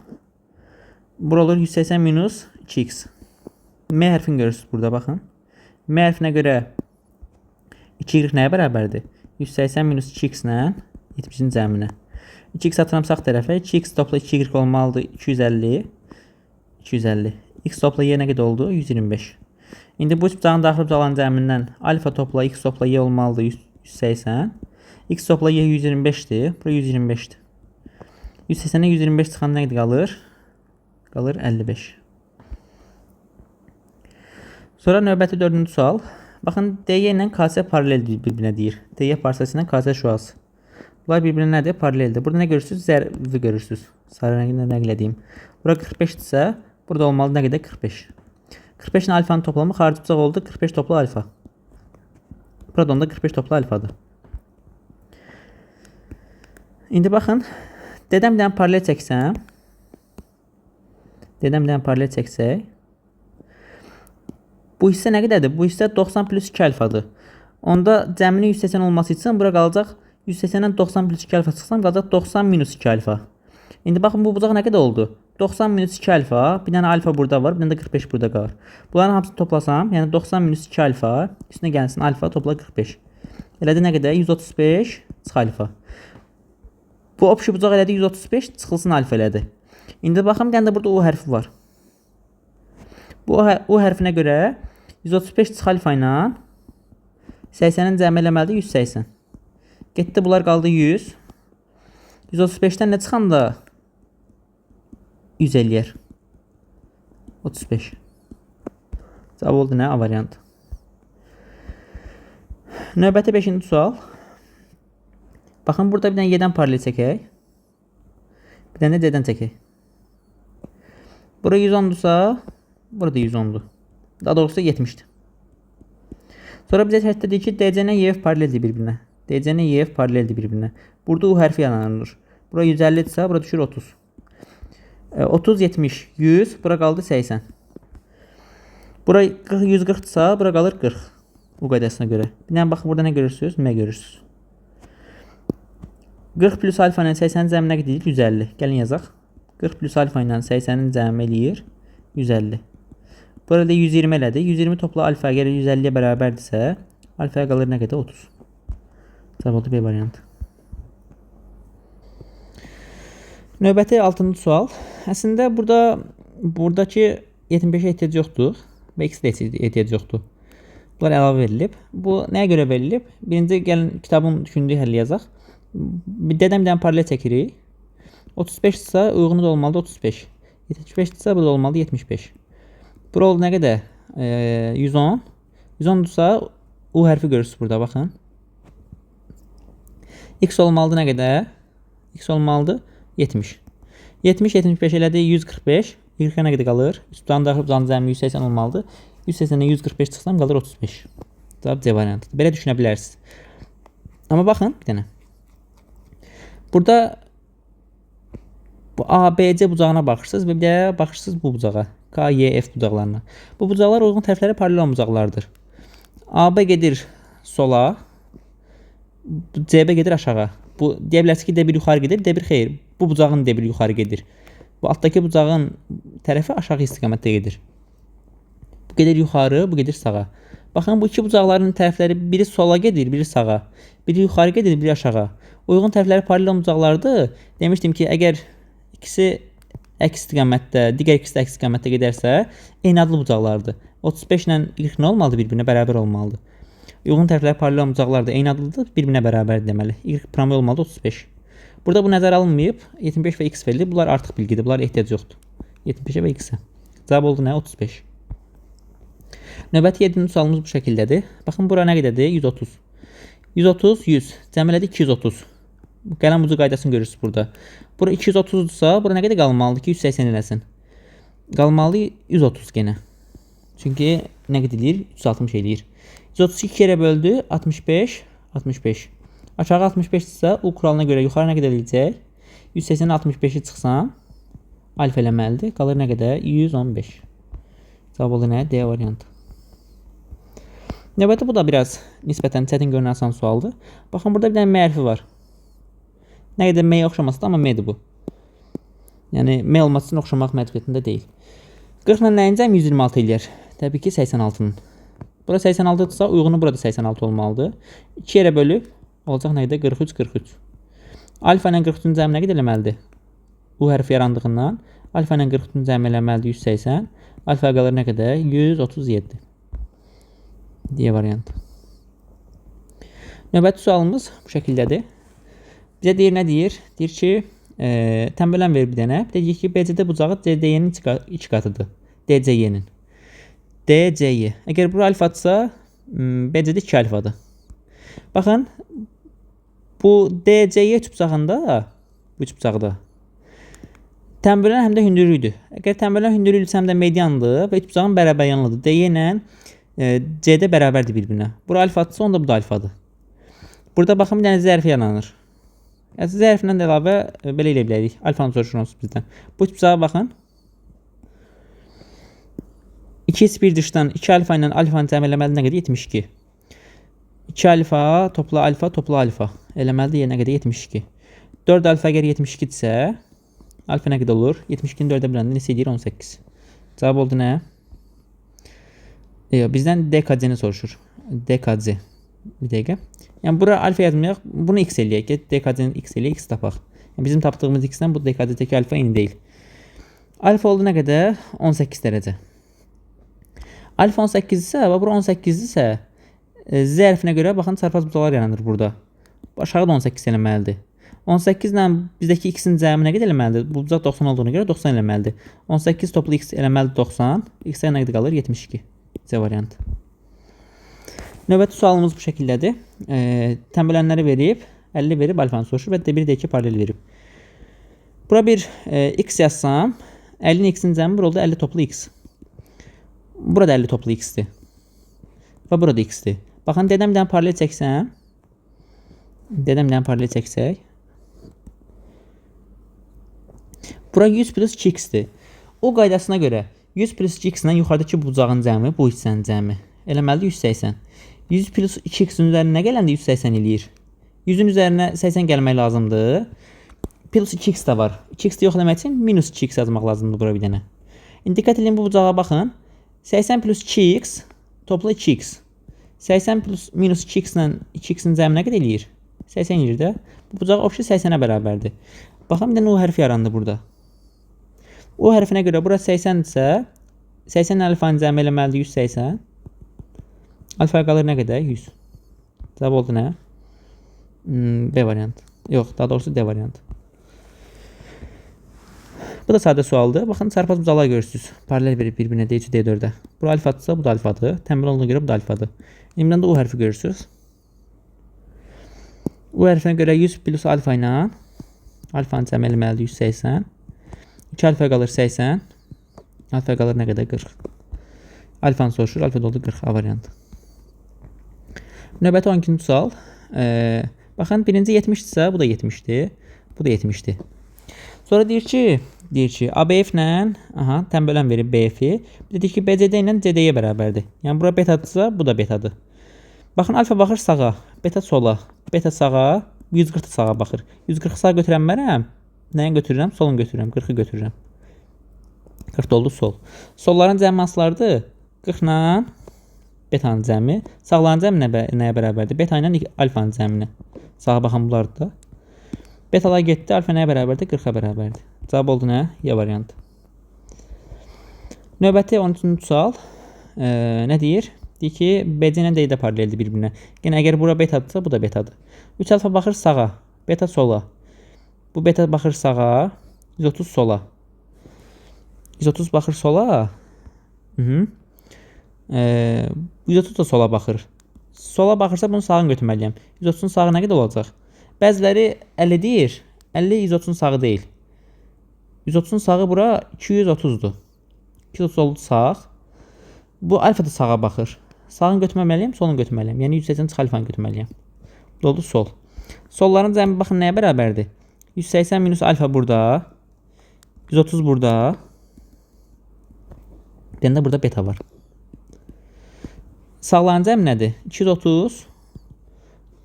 Bura olur 180 minus 2x. M hərfini görürsünüz burada, baxın. M hərfinə görə 2y nəyə bərabərdir? 180 minus 2x ilə 70'in cəminə. 2x atıram sağ tərəfə. 2x topla 2y olmalıdır. 250. 250. X topla y nə qədər oldu? 125. İndi bu bucağın daxil bucaqların cəmindən alfa topla x topla y olmalıdır. 180. X topla y 125'dir. Bura 125'dir. 180'ə 125 çıxanda nə qədər qalır? Qalır 55. Sonra növbəti 4-cü sual. Baxın, dy ilə KS paralel bir-birinə deyir. dy parçası ilə KS şuası. Bunlar bir-birinə nədir? Paraleldir. Burada nə görürsünüz? Zərbi görürsünüz. Sarı rənglə nəql edeyim. Bura 45-dirsə, burada olmalı nə qədər? 45. 45 ilə alfanın toplamı xarici bucaq oldu. 45 topla alfa. Burada onda 45 topla alfadır. İndi baxın. Dedəm bir dənə paralel çəksəm. Bu hissə nə qədərdir? Bu hissə 90 plus 2 alfadır. Onda cəminin 180 olması üçün bura qalacaq 180'den 90 plus 2 alfa çıxsam qalacaq 90 minus 2 alfa. İndi baxın, bu bucaq nə qədər oldu? 90 minus 2 alfa, bir dənə alfa burada var, bir dənə də 45 burada qalır. Bunların hamısını toplasam, yəni 90 minus 2 alfa, üstünə gəlsin alfa topla 45. Elədi nə qədər? 135 çıx alfa. Bu opşi bucaq elədi 135, çıxılsın alfa elədi. İndi baxın, bir dənə də burada U hərfi var. Bu U hərfinə görə 135 çıx alfa ilə 80'in cəmi eləməlidir 180. Getdi, bunlar qaldı 100. 135'dən nə çıxanda 100 eləyər. 35. Cavab oldu nə? A variantı. Növbəti 5-ci sual. Baxın, burada bir dənə y'dən paralel çəkək. Bir dənə d-dən çəkək. Bura 110'dursa, burada 110'dur. Daha doğrusu 70'dir. Sonra bizə təhdid ki, DC ilə YF paraleldir bir-birinə. DC ilə YF paraleldir bir-birinə. Burada U hərfi yaranır. Bura 150'dirsə, bura düşür 30. 30, 70, 100, bura qaldı 80. Bura 140'dırsa, bura qalır 40. U qaydasına görə. Bir dənə baxın, burada nə görürsünüz? M görürsünüz. 40 plus alfa ilə 80'in cəmi nə qədər? 150. Gəlin yazaq. 40 plus alfa ilə 80'in cəmi eləyir 150. Burada 120 elədi. 120 topla alfa əgər 150'yə bərabərdirsə, alfaya qalır nə qədər? 30. Cavab oldu B variantı. Növbəti 6-cı sual. Əslində buradakı 75-ə ehtiyac yoxdur və x-də ehtiyac yoxdur. Bunlar əlavə verilib. Bu nəyə görə verilib? Birinci gəlin kitabın düşündüyü həlli yazaq. Dədəm bir dənə paralel çəkirik. 35 isə uyğunu da olmalıdır 35. 75 isə bu da olmalıdır 75. Bura oldu nə qədər? 110. 110 isə U hərfi görürsünüz burada, baxın. X olmalıdır nə qədər? X olmalıdır 70. 70, 75 elədi 145. 40-a nə qədər qalır? Üstdən daxil uzanın cəmi 180 olmalıdır. 180-dən 145 çıxsam qalır 35. Cavab C variantıdır. Belə düşünə bilərsiniz. Amma baxın bir dənə. Burada bu A, B, C bucağına baxırsınız və bir də baxırsınız bu bucağa. K, Y, F bucaqlarına. Bu bucaqlar uyğun tərəfləri paralel olan bucaqlardır. AB gedir sola, CB gedir aşağı. Bu deyə bilərsiniz ki, D1 yuxarı gedir, D1 xeyr. Bu bucağın D1 yuxarı gedir. Bu altdakı bucağın tərəfi aşağı istiqamətdə gedir. Bu gedir yuxarı, bu gedir sağa. Baxın bu iki bucaqların tərəfləri biri sola gedir, biri sağa. Biri yuxarı gedir, biri aşağı. Uyğun tərəfləri paralel olan bucaqlardır. Demişdim ki, əgər ikisi əks istiqamətdə, digər ikisi də əks istiqamətdə gedərsə, eyni adlı bucaqlardır. 35 ilə 40 nə olmalıdır? Bir-birinə bərabər olmalıdır. Uyğun tərəfləri paralel olan bucaqlar da eyni adlıdır, bir-birinə bərabərdir deməli. 40 paralel olmalıdır 35. Burada bu nəzərə alınmayıb. 75 və x verilib. Bunlar artıq bilgidir. Bunlar ehtiyac yoxdur. 75 və x-ə. Cavab oldu nə? 35. Növbəti 7-ci sualımız bu şəkildədir. Baxın bura nə qədərdir? 130. 130, 100. Cəm elədi 230. Qələm ucu qaydasını görürsünüz burada. Bura 230-dursa, bura nə qədər qalmalıdır ki 180 eləsin? Qalmalı 130 genə. Çünki nə qədər eləyir? 360 eləyir. 132 kere böldü 65, 65. Aşağı 65 ise U kuralına göre yuxarı nə qədər eləyəcək? 180'in 65'i çıxsam alfa eləməlidir. Qalır nə qədər? 115. Cavab oldu nə? D variantı. Növbəti bu da biraz nisbətən çətin görünən asan sualdır. Baxın burada bir dənə M hərfi var. Nə qədər M-yə oxşaması da amma M-dir bu. Yəni M olması üçün oxşamaq məcburiyyətində deyil. 40 ilə nəyin cəmi 126 eləyər? Təbii ki 86'nın. Bura 86'dırsa uyğunu burada 86 olmalıdır. 2 yerə bölüb olacaq nə qədər? 43, 43. Alfa ilə 43-ün cəmi nə qədər eləməlidir? U hərfi yarandığından alfa ilə 43-ün cəmi eləməlidir 180. Alfa qalır nə qədər? 137. D variantı. Növbəti sualımız bu şəkildədir. Bizə deyir nə deyir? Deyir ki, tənbələn verir bir dənə. Bir də deyir ki, BCD bucağı CDY-nin 2 qatıdır. DCY-nin. DCY. Əgər bu alfadırsa, BCD 2 alfadır. Baxın, bu DCY üçbucağında, bu üçbucaqda tənbələn həm də hündürlüydür. Əgər tənbələn hündürlüysə həm də mediandır və üçbucağın bərabər yanlıdır. DY ilə CD bərabərdir bir-birinə. Bura alfadırsa, onda bu da alfadır. Burada baxın bir dənə zərf yaranır. Zərfindən də əlavə belə elə bilərik. Alfanı soruşursunuz bizdən. Bu üçbucağa baxın. 2 dışdan 2 alfa ilə alfanı cəm eləməlidir nə qədər? 72. 2 alfa topla alfa eləməlidir nə qədər? 72. 4 alfa əgər 72-dirsə alfa nə qədər olur? 72-ni 4-ə biləndə neçə edir? 18. Cavab oldu nə? Bizdən DKC-ni soruşur. DKC. Bir dəqiqə. Yəni bura alfa yazmayaq, bunu x eləyək. DKC-ni x eləyək, x tapaq. Yəni bizim tapdığımız x-dən bu DKC-dəki alfa eyni deyil. Alfa oldu nə qədər? 18 dərəcə. Alfa 18 ise və bura 18 ise Z hərfinə görə baxın çarpaz bucaqlar yaranır burada. Aşağı da 18 eləməlidir. 18 ilə bizdəki x-in cəmi nə qədər eləməlidir? Bu bucaq 90 olduğuna görə 90 eləməlidir. 18 toplu x eləməlidir 90. X-ə nə qədər qalır? 72. C variantı. Növbəti sualımız bu şəkildədir. Tənbələnləri verib, 50 verib alfanı soruşur və bir də 2 paralel verib. Bura bir x yazsam, 50'nin x-in cəmi bura oldu 50 toplu x. Burada 50 toplu x'dir. Və burada x'dir. Baxın, dedəm bir dənə paralel çəksəm. Dedəm bir dənə paralel çəksək. Bura 100 plus 2x'dir. O qaydasına görə 100 plus 2x-lə yuxarıdakı bucağın cəmi, bu hissənin cəmi eləməlidir 180. 100 plus 2x-in üzərinə nə gələndə 180 eləyir? 100-ün üzərinə 80 gəlmək lazımdır. Plus 2x də var. 2x yox demək üçün minus 2x yazmaq lazımdır bura bir dənə. İndi diqqət edin bu bucağa baxın. 80 plus 2x topla 2x. 80 plus minus 2x ilə 2x'in cəmi nə qədər eləyir? 80 yerdə. Bu bucaq obşi 80-ə bərabərdir. Baxın, bir dənə O hərfi yarandı burada. O hərfinə görə bura 80-dirsə, 80 alfanın cəmi eləməlidir 180. Alfa qalır nə qədər? 100. Cavab oldu nə? B variant. Yox, daha doğrusu D variant. Bu da sadə sualdır. Baxın, çarpaz bucaqlar görürsünüz. Paralel verib bir-birinə D3, D4-ə. Bura alfadırsa, bu da alfadır. Tənbel olduğuna görə bu da alfadır. İmranda O hərfi görürsünüz. O hərfinə görə 100 plus alfa ilə alfanın cəmi eləməlidir 180. 2 alfa qalır 80. Alfa qalır nə qədər? 40. Alfanı soruşur. Alfa da oldu 40. A variantı. Növbəti 12-ci sual. Baxın, birinci 70-dirsə, bu da 70-dir. Bu da 70-dir. Sonra deyir ki, ABF ilə, tənbələn verib BF-i. Bir deyir ki, BCD ilə CD-yə bərabərdir. Yəni, bura betadırsa, bu da betadır. Baxın, alfa baxır sağa, beta sola, beta sağa, 140 sağa baxır. 140 sağa götürənmərəm. Nəyə götürürəm? Solun götürürəm, 40-ı götürürəm. 40 oldu sol. Solların cəmi hansılardır? 40 ilə betanın cəmi. Sağların cəmi nəyə bərabərdir? Beta ilə alfanın cəminə. Sağa baxan bunlardır da. Betalar getdi, alfa nəyə bərabərdir? 40-a bərabərdir. Cavab oldu nə? Y variantı. Növbəti 13-cü sual. Nə deyir? Deyir ki, BC ilə D-də paraleldir bir-birinə. Yəni, əgər bura betadırsa, bu da betadır. 3 alfa baxır sağa, beta sola. Bu beta baxır sağa, 130 sola. 130 baxır sola. 130 da sola baxır. Sola baxırsa bunu sağa götürməliyəm. 130-un sağı nə qədər olacaq? Bəziləri 50 deyir. 50 130-un sağı deyil. 130-un sağı bura 230-dur. 230 oldu sağ. Bu alfa da sağa baxır. Sağını götürməliyəm, solunu götürməliyəm. Yəni 180 çıx alfanı götürməliyəm. Bu oldu sol. Solların cəmi baxın nəyə bərabərdir? 180 minus alfa burada. 130 burada. Bir dənə də burada beta var. Sağların cəmi nədir? 230.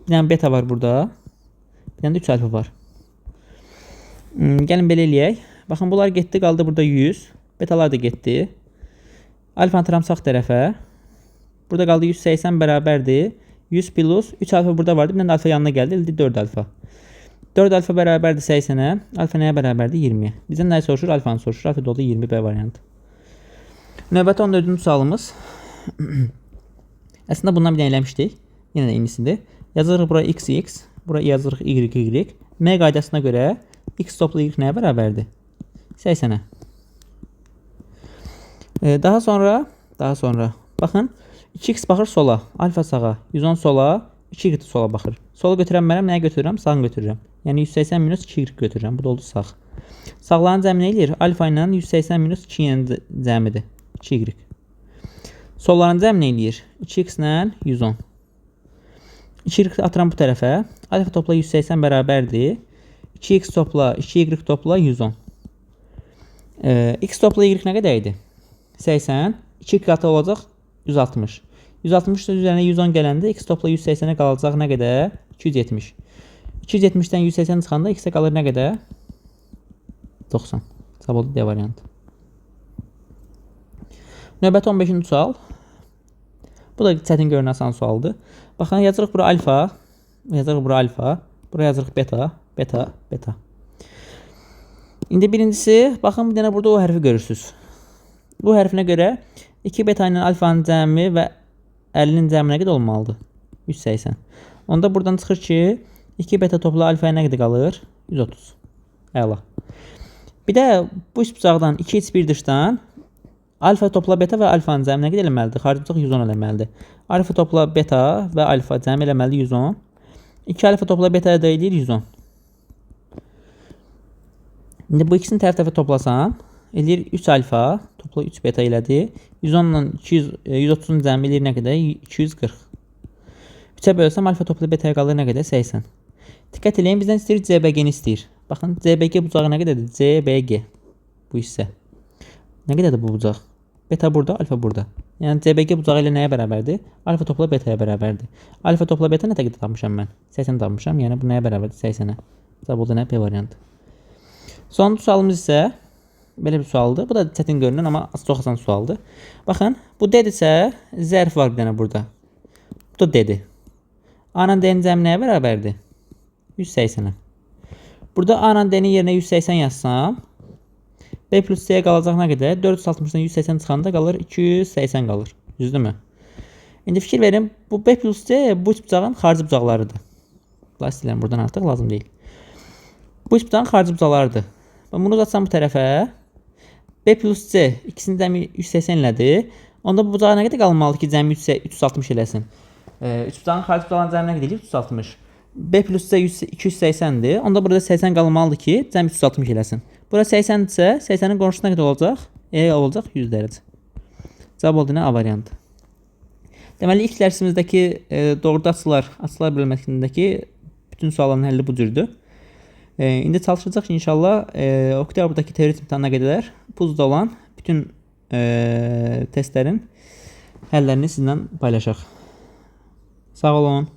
Bir dənə beta var burada. Bir dənə də 3 alfa var. Gəlin belə eləyək. Baxın, bunlar getdi, qaldı burada 100. Betalar da getdi. Alfanı atıram sağ tərəfə. Burada qaldı 180 bərabərdir. 100 plus 3 alfa burada vardı. Bir dənə alfa yanına gəldi. 4 alfa. 4 alfa bərabərdir 80-ə. Alfa nəyə bərabərdir? 20-yə. Bizdən nəyi soruşur? Alfanı soruşur. Alfa da oldu 20 B variantı. Növbəti 14-cü sualımız. Əslində bundan bir dənə eləmişdik. Yenə də inisidir. Yazırıq bura x. Bura yazırıq y. M qaydasına görə x toplu y nəyə bərabərdir? 80-ə. Daha sonra baxın, 2x baxır sola, alfa sağa, 110 sola, 2y sola baxır. Sola götürənmərəm, nəyə götürürəm? Sağa götürürəm. Yəni 180 minus 2y götürürəm. Bu da oldu sağ. Sağların cəmi nə eləyir? Alfa ilə 180 minus 2y cəmidir. 2y. Solların cəmi nə eləyir? 2x ilə 110. 2y atıram bu tərəfə. Alfa topla 180 bərabərdir. 2x topla, 2y topla 110. X topla y nə qədər idi? 80. 2 qatı olacaq 160. 160 üzərinə 110 gələndə x topla 180-ə qalacaq nə qədər? 270. 270-dən 180 çıxanda x-ə qalır nə qədər? 90. Cavab oldu D variantı. Növbəti 15-ci sual. Bu da çətin görünən asan sualdır. Baxın, yazırıq bura alfa. Yazırıq bura alfa. Bura yazırıq beta. Beta. Beta. İndi birincisi, baxın bir dənə burada o hərfi görürsünüz. Bu hərfinə görə 2 beta ilə alfanın cəmi və 50-nin cəmi nə qədər olmalıdır? 180. Onda buradan çıxır ki, 2 beta topla alfaya nə qədər qalır? 130. Əla. Bir də bu üst bucaqdan 2x1 dışdan alfa topla beta və alfanın cəmi nə qədər eləməlidir? Xarici bucaq 110 eləməlidir. Alfa topla beta və alfa cəmi eləməlidir 110. 2 alfa topla beta da eləyir 110. İndi bu ikisini tərəf-tərəfə toplasam, eləyir 3 alfa, topla 3 beta elədi. 110 ilə 130-un cəmi eləyir nə qədər? 240. 3-ə bölsəm, alfa topla betaya qalır nə qədər? 80. Diqqət eləyin, bizdən istəyir CBG-ni istəyir. Baxın, CBG bucağı nə qədərdir? CBG bu hissə. Nə qədərdir bu bucaq? Beta burada, alfa burada. Yəni CBG bucağı ilə nəyə bərabərdir? Alfa topla betaya bərabərdir. Alfa topla beta nə qədər tapmışam mən? 80 tapmışam. Yəni bu nəyə bərabərdir? 80-ə. Cavab oldu nə? B variantı. Sonuncu sualımız isə belə bir sualdır. Bu da çətin görünən, amma çox asan sualdır. Baxın, bu D-dirsə, zərf var bir dənə burada. Bu da D-dir. A-nın D-nin cəmi nəyə bərabərdir? 180'ə. Burada A ilə D-nin yerinə 180 yazsam, B plus C qalacaq nə qədər? 460-dan 180 çıxanda qalır 280 qalır. Düzdürmü? İndi fikir verin, bu B plus C bu üç bucağın xarici bucaqlarıdır. Plastiklərin buradan artıq lazım deyil. Bu üç bucağın xarici bucaqlarıdır. Ben bunu uzatsam bu tərəfə, B plus C ikisinin cəmi 180 elədir. Onda bu bucağa nə qədər qalmalı ki, cəmi 360 eləsin? Üç bucağın xarici bucaqların cəmi nə qədər? 360. B plus C 280'dir. Onda burada 80 qalmalıdır ki, cəmi 360 eləsin. Burada 80-dirsə, 80'in qonşusu nə qədər olacaq? Olacaq 100 dərəcə. Cavab oldu nə? A variantı. Deməli, ilk dərsimizdəki doğruda açılar bölməsindəki bütün sualların həlli bu cürdür. İndi çalışacaq ki, inşallah oktyabrdakı teorik imtahana qədər puzda olan bütün testlərin həllərini sizinlə paylaşaq. Sağ olun.